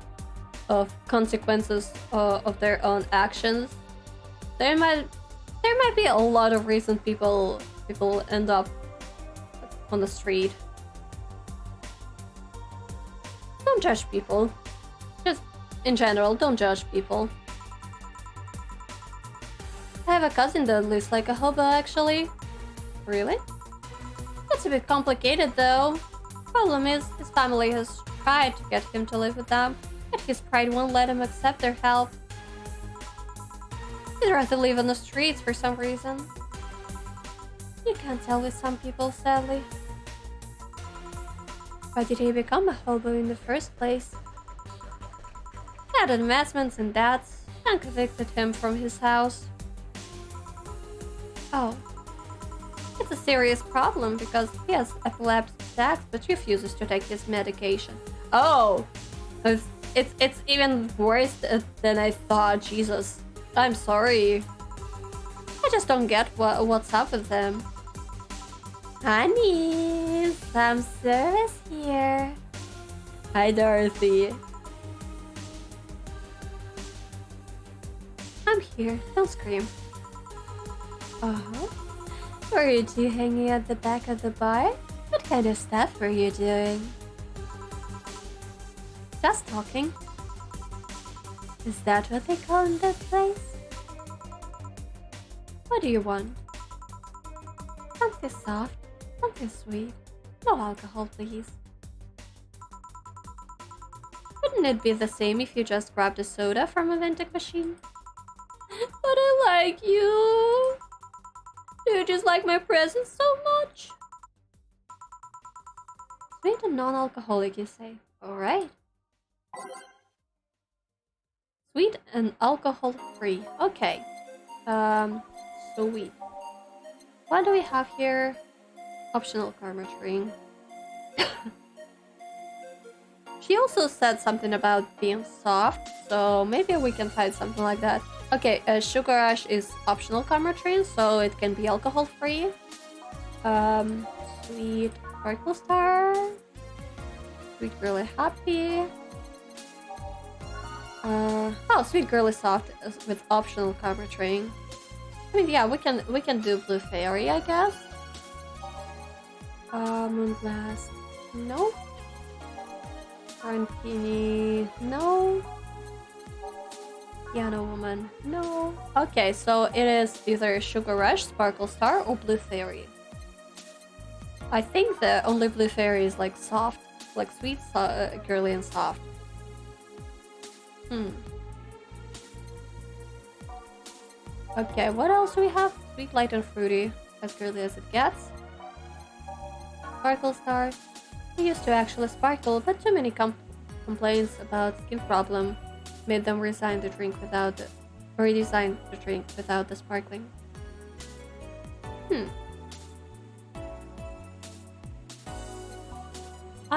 of consequences of their own actions. There might be a lot of reasons people end up on the street. Don't judge people. Just in general, don't judge people. I have a cousin that lives like a hobo actually. Really? That's a bit complicated though. Problem is, his family has tried to get him to live with them, but his pride won't let him accept their help. He'd rather live on the streets for some reason. You can't tell with some people, sadly. Why did he become a hobo in the first place? Bad investments and debts evicted him from his house. Oh. It's a serious problem because he has epileptic attacks but refuses to take his medication. Oh! It's even worse than I thought, Jesus. I'm sorry. I just don't get what's up with them. Honey, some service here. Hi, Dorothy. I'm here, don't scream. Oh? Were you two hanging at the back of the bar? What kind of stuff were you doing? Just talking. Is that what they call in that place? What do you want? Something soft, something sweet. No alcohol, please. Wouldn't it be the same if you just grabbed a soda from a vending machine? But I like you. Do you just like my presents so much? Sweet and non-alcoholic, you say? Alright. Sweet and alcohol-free. Okay. Sweet. What do we have here? Optional karma ring. She also said something about being soft, so maybe we can find something like that. Okay, Sugar Rush is optional karma train, so it can be alcohol free. Sweet Sparkle Star. Sweet Girly Happy. Oh, Sweet Girly Soft with optional karma train. I mean, yeah, we can do Blue Fairy, I guess. Moonblast, no. Quarantini, no. Piano Woman, no. Okay, so it is either Sugar Rush, Sparkle Star, or Blue Fairy. I think the only Blue Fairy is like soft, like sweet, girly, and soft. Okay, what else do we have? Sweet, light, and fruity, as girly as it gets. Sparkle Star. He used to actually sparkle, but too many complaints about skin problem made them redesign the drink without the sparkling.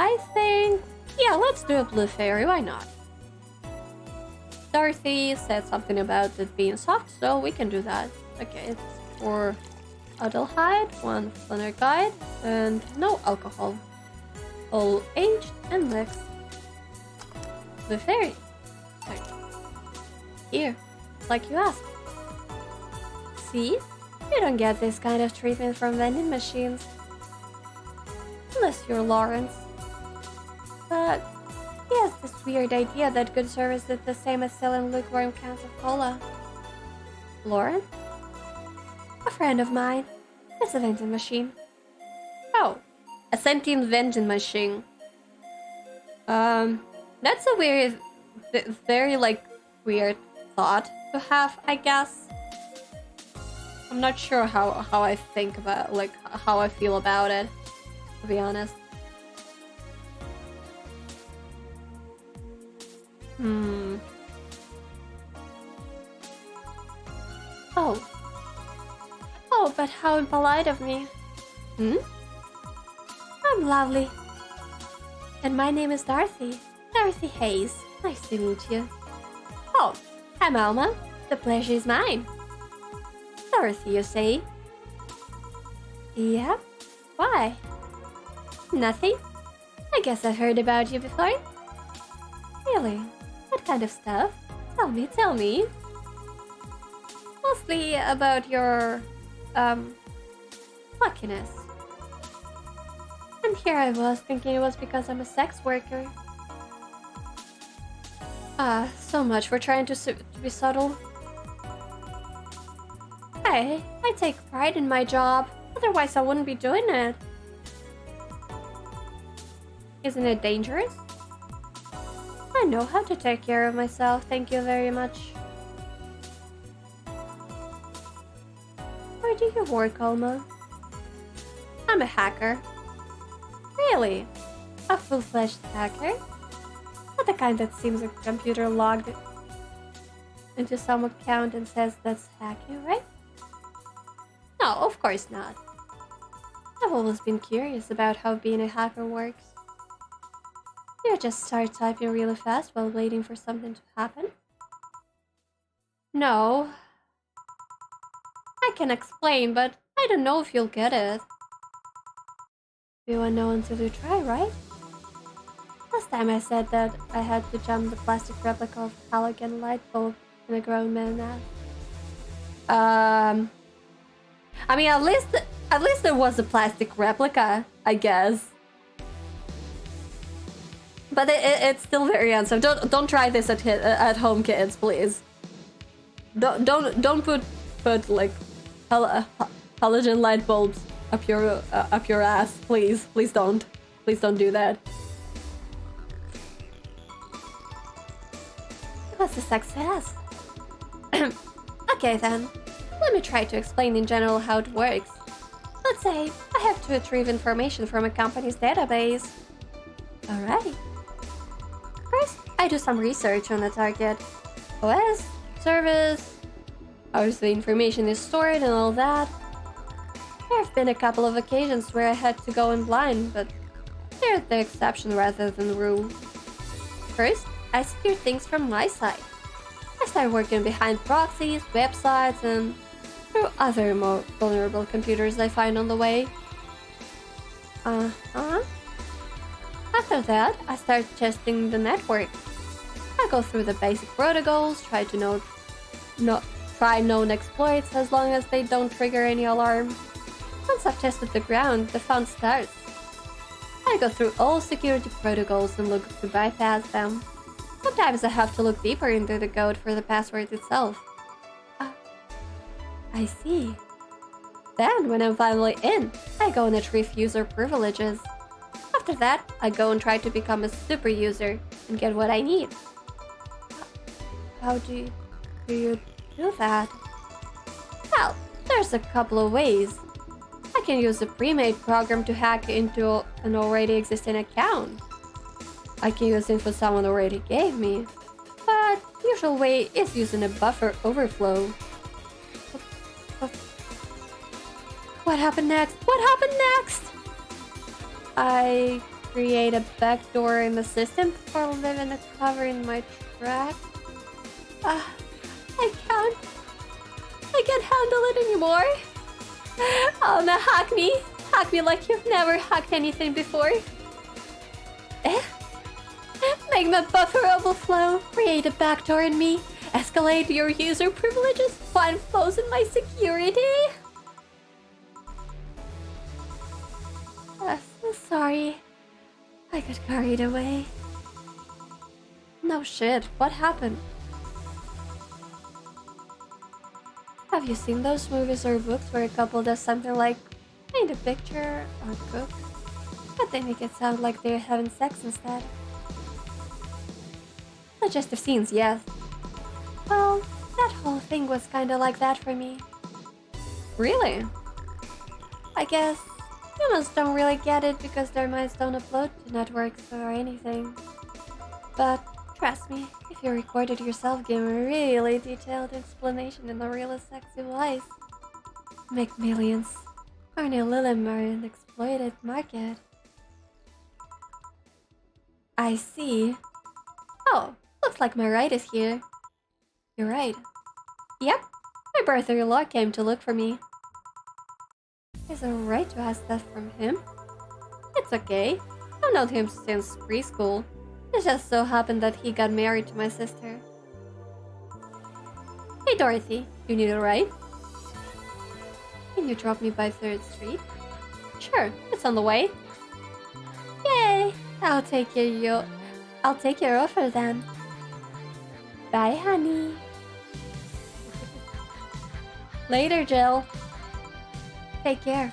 I think... yeah, let's do a blue fairy, why not? Dorothy said something about it being soft, so we can do that. Okay, it's for Adelheid, 1 Flanner Guide, and no alcohol. All aged and mixed. Blue fairy. Right. Here, like you asked. See? You don't get this kind of treatment from vending machines. Unless you're Lawrence. But he has this weird idea that good service is the same as selling lukewarm cans of cola. Lauren? A friend of mine. It's a vending machine. Oh, a sentient vending machine. That's a weird, very like weird thought to have, I guess. I'm not sure how I think about, like, how I feel about it, to be honest. Oh. Oh, but how impolite of me. I'm lovely. And my name is Dorothy. Dorothy Hayes. Nice to meet you. Oh, I'm Alma. The pleasure is mine. Dorothy, you say? Yeah? Why? Nothing? I guess I've heard about you before. Really? What kind of stuff? Tell me. Mostly about your, luckiness. And here I was thinking it was because I'm a sex worker. So much for trying to be subtle. Hey, I take pride in my job. Otherwise I wouldn't be doing it. Isn't it dangerous? I know how to take care of myself, thank you very much. Where do you work, Alma? I'm a hacker. Really? A full-fledged hacker? Not the kind that seems a computer logged into some account and says that's hacking, right? No, of course not. I've always been curious about how being a hacker works. You just start typing really fast while waiting for something to happen? No. I can explain, but I don't know if you'll get it. You won't know until you try, right? Last time I said that I had to jump the plastic replica of halogen light bulb in a grown man now. I mean, at least there was a plastic replica, I guess. But it's still very unsafe. Don't try this at home, kids, please. Don't put like halogen light bulbs up your ass, please. Please don't do that. It was a success. Okay then, let me try to explain in general how it works. Let's say I have to retrieve information from a company's database. Alright. First, I do some research on the target. OS, service, how the information is stored and all that. There have been a couple of occasions where I had to go in blind, but they're the exception rather than the rule. First, I secure things from my side. I start working behind proxies, websites, and through other more vulnerable computers I find on the way. After that, I start testing the network. I go through the basic protocols, try known exploits as long as they don't trigger any alarm. Once I've tested the ground, the fun starts. I go through all security protocols and look to bypass them. Sometimes I have to look deeper into the code for the password itself. I see. Then, when I'm finally in, I go and retrieve user privileges. After that, I go and try to become a super user and get what I need. How do you do that? Well, there's a couple of ways. I can use a pre-made program to hack into an already existing account. I can use info someone already gave me, but the usual way is using a buffer overflow. What happened next? I create a backdoor in the system before leaving a cover in my track. I can't. I can't handle it anymore. Oh no, hack me. Hack me like you've never hacked anything before. Make my buffer overflow. Create a backdoor in me. Escalate your user privileges. Find flaws in my security. So sorry. I got carried away. No shit. What happened? Have you seen those movies or books where a couple does something like paint a picture or cook, but they make it sound like they're having sex instead? Suggestive scenes, yes. Well, that whole thing was kinda like that for me. Really? I guess humans don't really get it because their minds don't upload to networks or anything. But trust me, if you recorded yourself giving a really detailed explanation in a really sexy voice, make millions. Corny Lillim are an exploited market. I see. Oh, looks like my ride is here. You're right. Yep, my brother-in-law came to look for me. Is it right to ask that from him? It's okay. I've known him since preschool. It just so happened that he got married to my sister. Hey Dorothy, you need a ride? Can you drop me by 3rd Street? Sure, it's on the way. Yay! I'll take your offer then. Bye, honey. Later, Jill. Take care.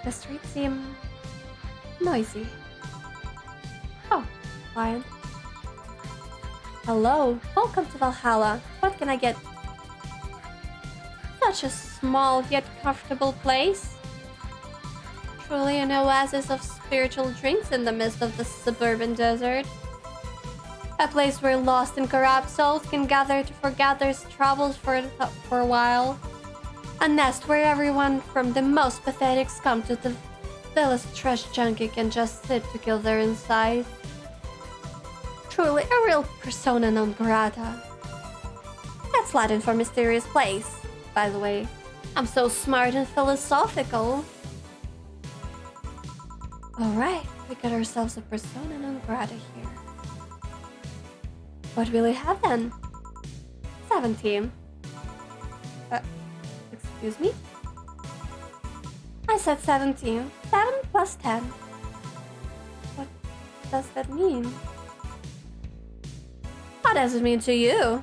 The streets seem noisy. Oh, fine. Hello, welcome to Valhalla. What can I get? Such a small yet comfortable place. Truly an oasis of spiritual drinks in the midst of the suburban desert. A place where lost and corrupt souls can gather to forget their troubles for a while. A nest where everyone from the most pathetic scum to the vilest trash junkie can just sit to kill their insides. Truly a real persona non grata. That's Latin for mysterious place, by the way. I'm so smart and philosophical. Alright, we got ourselves a persona non grata here. What will we have then? 17. Excuse me? I said 17. 7 plus 10. What does that mean? What does it mean to you?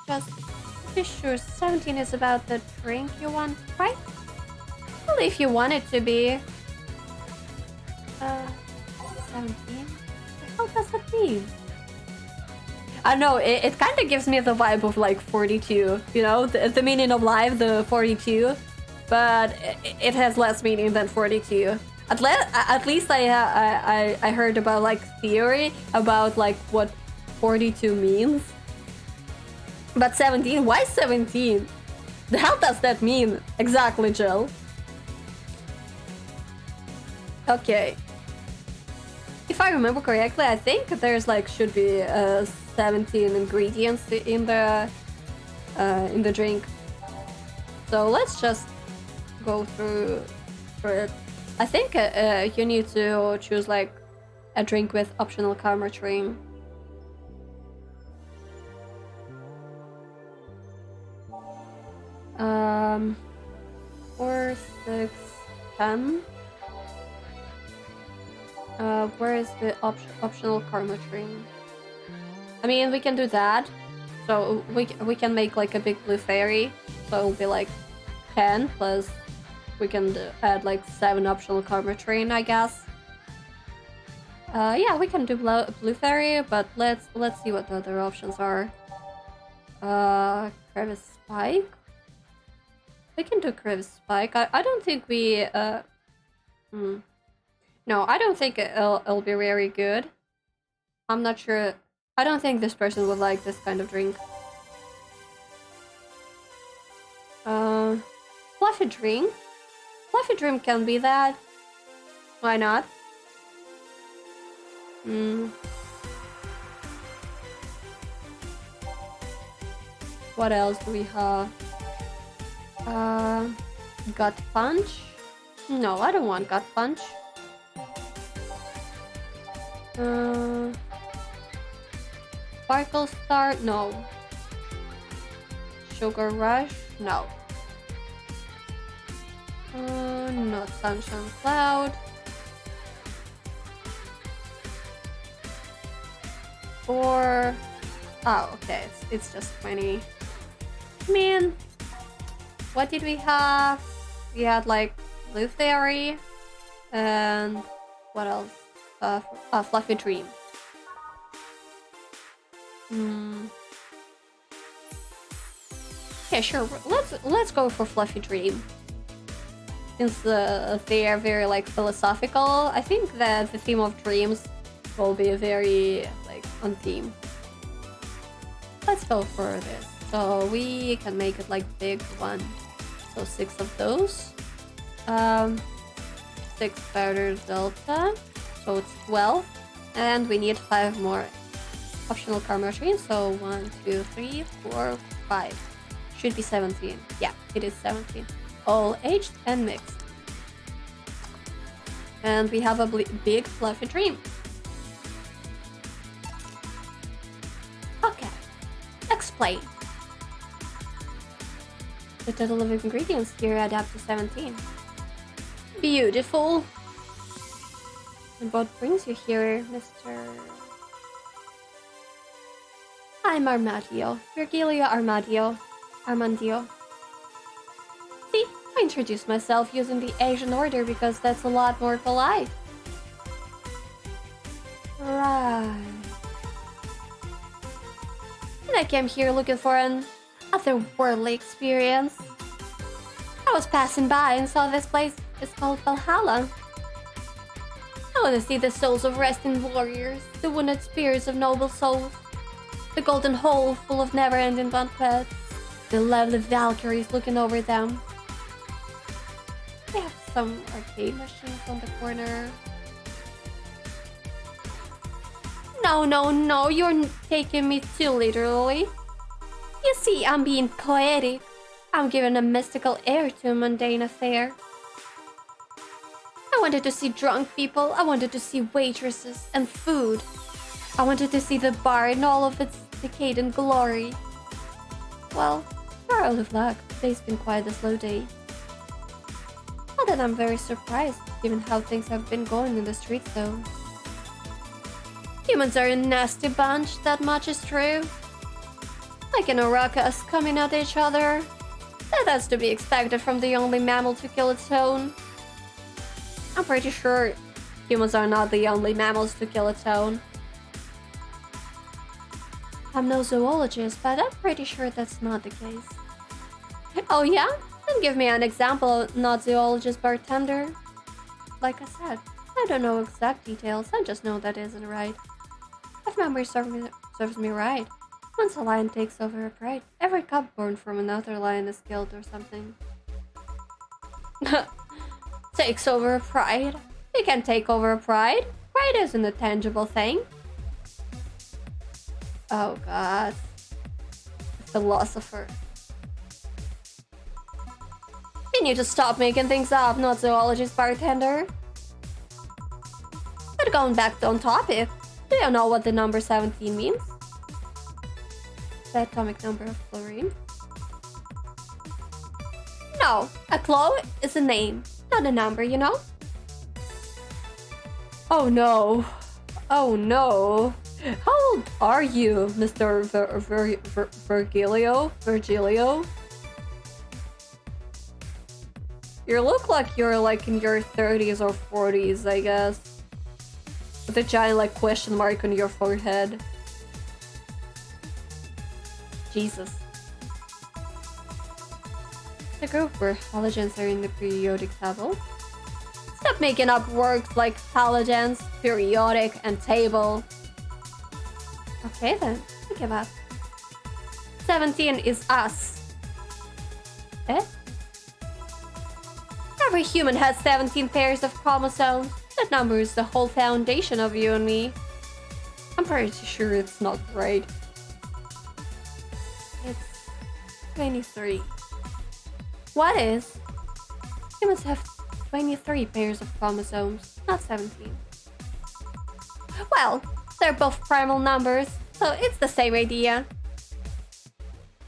Just be sure 17 is about the drink you want, right? Well, if you want it to be. 17? What does that mean? I know, it kind of gives me the vibe of like 42, you know, the meaning of life, the 42, but it has less meaning than 42. At least I heard about like theory about like what 42 means. But 17, why 17? The hell does that mean? Exactly, Jill. Okay. If I remember correctly, I think there's like should be 17 ingredients in the drink. So let's just go through it. I think you need to choose like a drink with optional karma tree. 4, 6, 10. Where is the optional karma tree? I mean, we can do that. So we can make like a big blue fairy. So it'll be like 10 plus we can add like 7 optional karma train, I guess. Yeah, we can do blue fairy, but let's see what the other options are. Crevice spike. We can do crevice spike. I don't think we No, I don't think it'll be very good. I'm not sure. I don't think this person would like this kind of drink. Fluffy drink? Fluffy drink can be that. Why not? What else do we have? Gut punch? No, I don't want gut punch. Sparkle Star? No. Sugar Rush? No. Not Sunshine Cloud. Or... Oh, okay, it's just 20. Man, what did we have? We had like Blue Fairy and what else? Fluffy Dream. Okay, sure. Let's go for Fluffy Dream. Since they are very like philosophical, I think that the theme of dreams will be very like on theme. Let's go for this. So we can make it like big one. So 6 of those. 6 powder delta. So it's 12. And we need 5 more optional karma machines. So 1, 2, 3, 4, 5. Should be 17. Yeah, it is 17. All aged and mixed. And we have a big fluffy dream. Okay. Explain. The total of ingredients here add up to 17. Beautiful. And what brings you here, Mr. I'm Armadio. Virgilio Armandio. See, I introduced myself using the Asian order because that's a lot more polite. Right. And I came here looking for an otherworldly experience. I was passing by and saw this place is called Valhalla. I want to see the souls of resting warriors, the wounded spirits of noble souls, the golden hole full of never-ending banquets, the lovely Valkyries looking over them. They have some arcade machines on the corner. No, you're taking me too literally. You see, I'm being poetic. I'm giving a mystical air to a mundane affair. I wanted to see drunk people, I wanted to see waitresses and food. I wanted to see the bar in all of its decadent glory. Well, you're out of luck. Today's been quite a slow day. Not that I'm very surprised, given how things have been going in the streets though. Humans are a nasty bunch, that much is true. Like an ruckus coming at each other. That has to be expected from the only mammal to kill its own. I'm pretty sure humans are not the only mammals to kill its own. I'm no zoologist, but I'm pretty sure that's not the case. Oh yeah? Then give me an example, not zoologist bartender. Like I said, I don't know exact details, I just know that isn't right. If memory serves me right, once a lion takes over a pride, every cub born from another lion is killed or something. Takes over a pride? You can take over a pride. Pride isn't a tangible thing. Oh god. Philosopher. You need to stop making things up, not zoologist bartender. But going back on topic, do you know what the number 17 means? The atomic number of chlorine? No, a clo is a name, not a number, you know? Oh no. Oh no. How old are you, Mr. Virgilio? You look like you're like in your 30s or 40s, I guess. With a giant like question mark on your forehead. Jesus. The group where halogens are in the periodic table. Stop making up words like halogens, periodic, and table. Okay then, I give up. 17 is us. Eh? Every human has 17 pairs of chromosomes. That number is the whole foundation of you and me. I'm pretty sure it's not right. It's 23. What is? Humans have 23 pairs of chromosomes, not 17. Well, they're both primal numbers, so it's the same idea.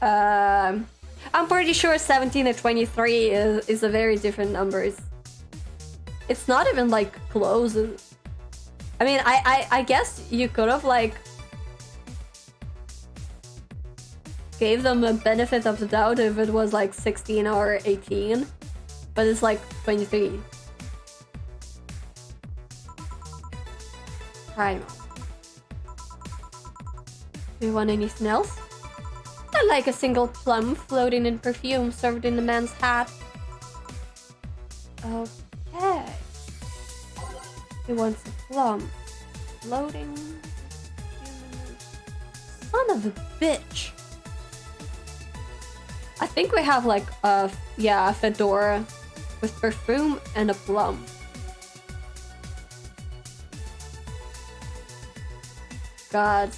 I'm pretty sure 17 and 23 is a very different numbers. It's not even like close. I mean, I guess you could have like gave them a benefit of the doubt if it was like 16 or 18, but it's like 23. Primal. Do you want anything else? I like a single plum floating in perfume served in a man's hat. Okay. He wants a plum. Floating. Son of a bitch. I think we have like a fedora with perfume and a plum. God.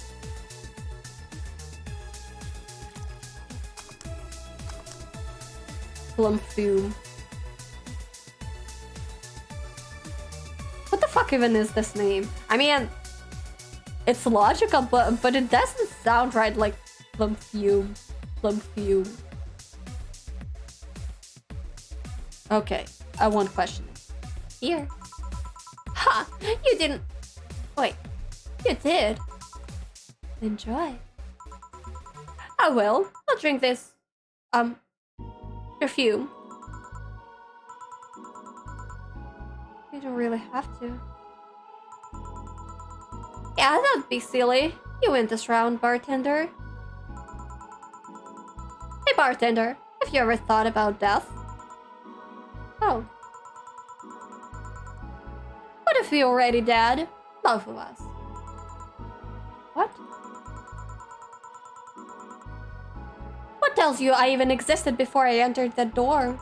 Plum fume. What the fuck even is this name? I mean, it's logical, but it doesn't sound right, like plum fume. Plum fume. Okay, I won't question it. Here. Ha! You didn't... Wait. You did. Enjoy. I will. I'll drink this. Perfume. You don't really have to. Yeah, don't be silly. You win this round, bartender. Hey, bartender. Have you ever thought about death? Oh. What if we already dead? Both of us. What? What tells you I even existed before I entered the door?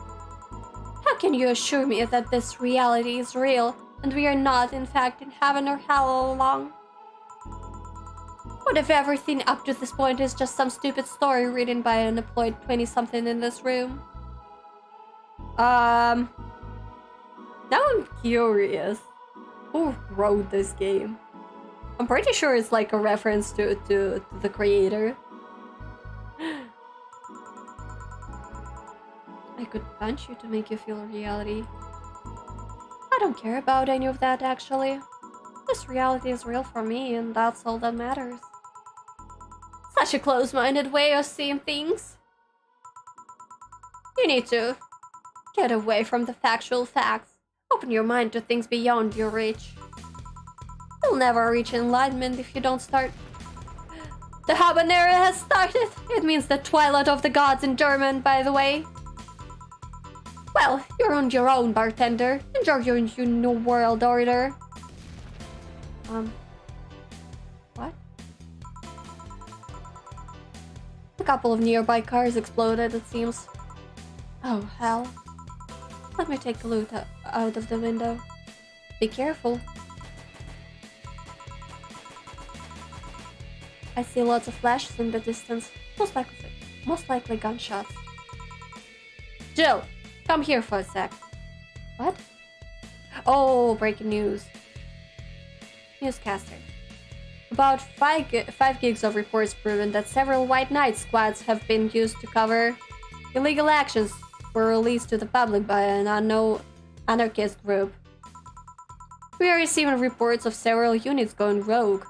How can you assure me that this reality is real and we are not, in fact, in heaven or hell all along? What if everything up to this point is just some stupid story written by an employed 20-something in this room? Now I'm curious. Who wrote this game? I'm pretty sure it's like a reference to the creator. I could punch you to make you feel reality. I don't care about any of that, actually. This reality is real for me, and that's all that matters. Such a close-minded way of seeing things. You need to get away from the factual facts. Open your mind to things beyond your reach. You'll never reach enlightenment if you don't start. The habanero has started. It means the twilight of the gods in German, by the way. Well, you're on your own, bartender. Enjoy your new world order. What? A couple of nearby cars exploded, it seems. Oh, hell. Let me take a look out of the window. Be careful. I see lots of flashes in the distance. Most likely gunshots. Jill, come here for a sec. What? Oh, breaking news. Newscaster. About 5 gigs of reports proven that several White Knight squads have been used to cover illegal actions were released to the public by an unknown anarchist group. We are receiving reports of several units going rogue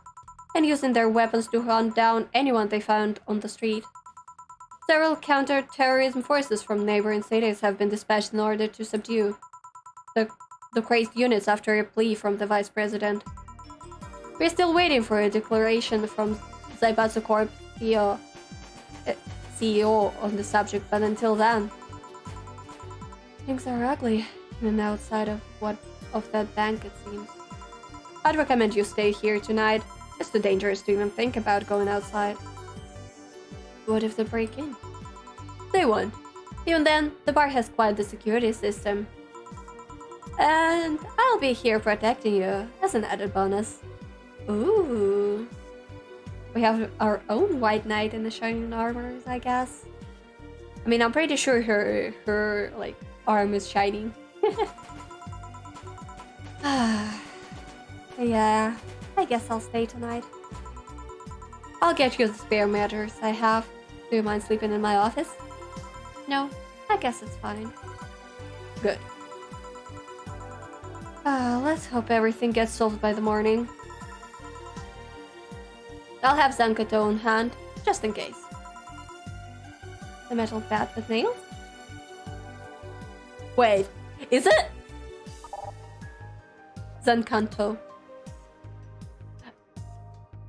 and using their weapons to hunt down anyone they found on the street. Several counter-terrorism forces from neighboring cities have been dispatched in order to subdue the crazed units after a plea from the vice president. We're still waiting for a declaration from Zaibatsu Corp CEO on the subject, but until then, things are ugly and outside of that bank, it seems. I'd recommend you stay here tonight. It's too dangerous to even think about going outside. What if they break in? They won't. Even then, the bar has quite the security system. And I'll be here protecting you as an added bonus. Ooh. We have our own white knight in the shining armors, I guess. I mean, I'm pretty sure her like arm is shining. Yeah, I guess I'll stay tonight. I'll get you the spare matters I have. Do you mind sleeping in my office? No, I guess it's fine. Good. Let's hope everything gets solved by the morning. I'll have Zankato on hand, just in case. The metal bat with nails? Wait, is it? Zankanto.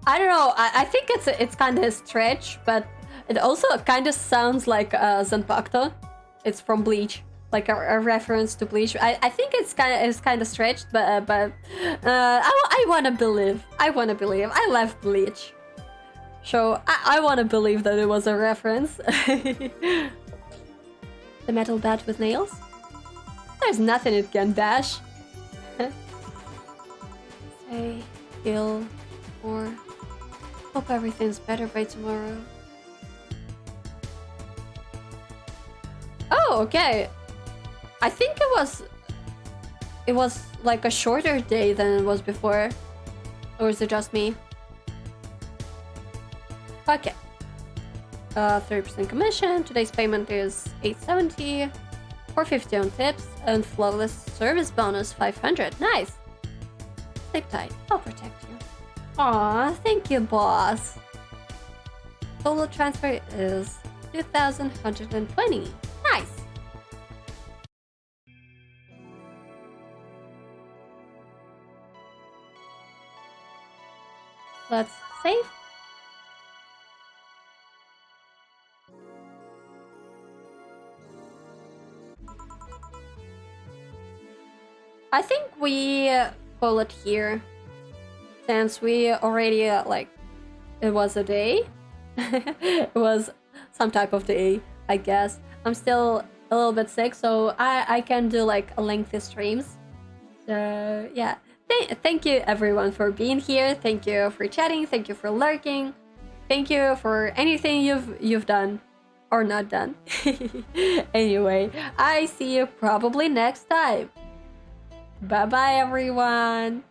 I don't know, I think it's kind of a stretch, but it also kind of sounds like Zanpakuto. It's from Bleach, like a reference to Bleach. I think it's kind of stretched, but I wanna believe. I love Bleach, so I wanna believe that it was a reference. The metal bat with nails. There's nothing it can dash. Say, kill, or hope everything's better by tomorrow. Oh, okay. I think it was like a shorter day than it was before. Or is it just me? Okay. 30% commission. Today's payment is $870. $450 on tips and flawless service bonus 500. Nice. Sleep tight. I'll protect you. Aw, thank you, boss. Total transfer is 2,120. Nice. Let's save. I think we call it here, since we already like it was a day. It was some type of day, I guess. I'm still a little bit sick, so I can do like lengthy streams. So yeah, thank you everyone for being here. Thank you for chatting. Thank you for lurking. Thank you for anything you've done or not done. Anyway, I see you probably next time. Bye bye everyone.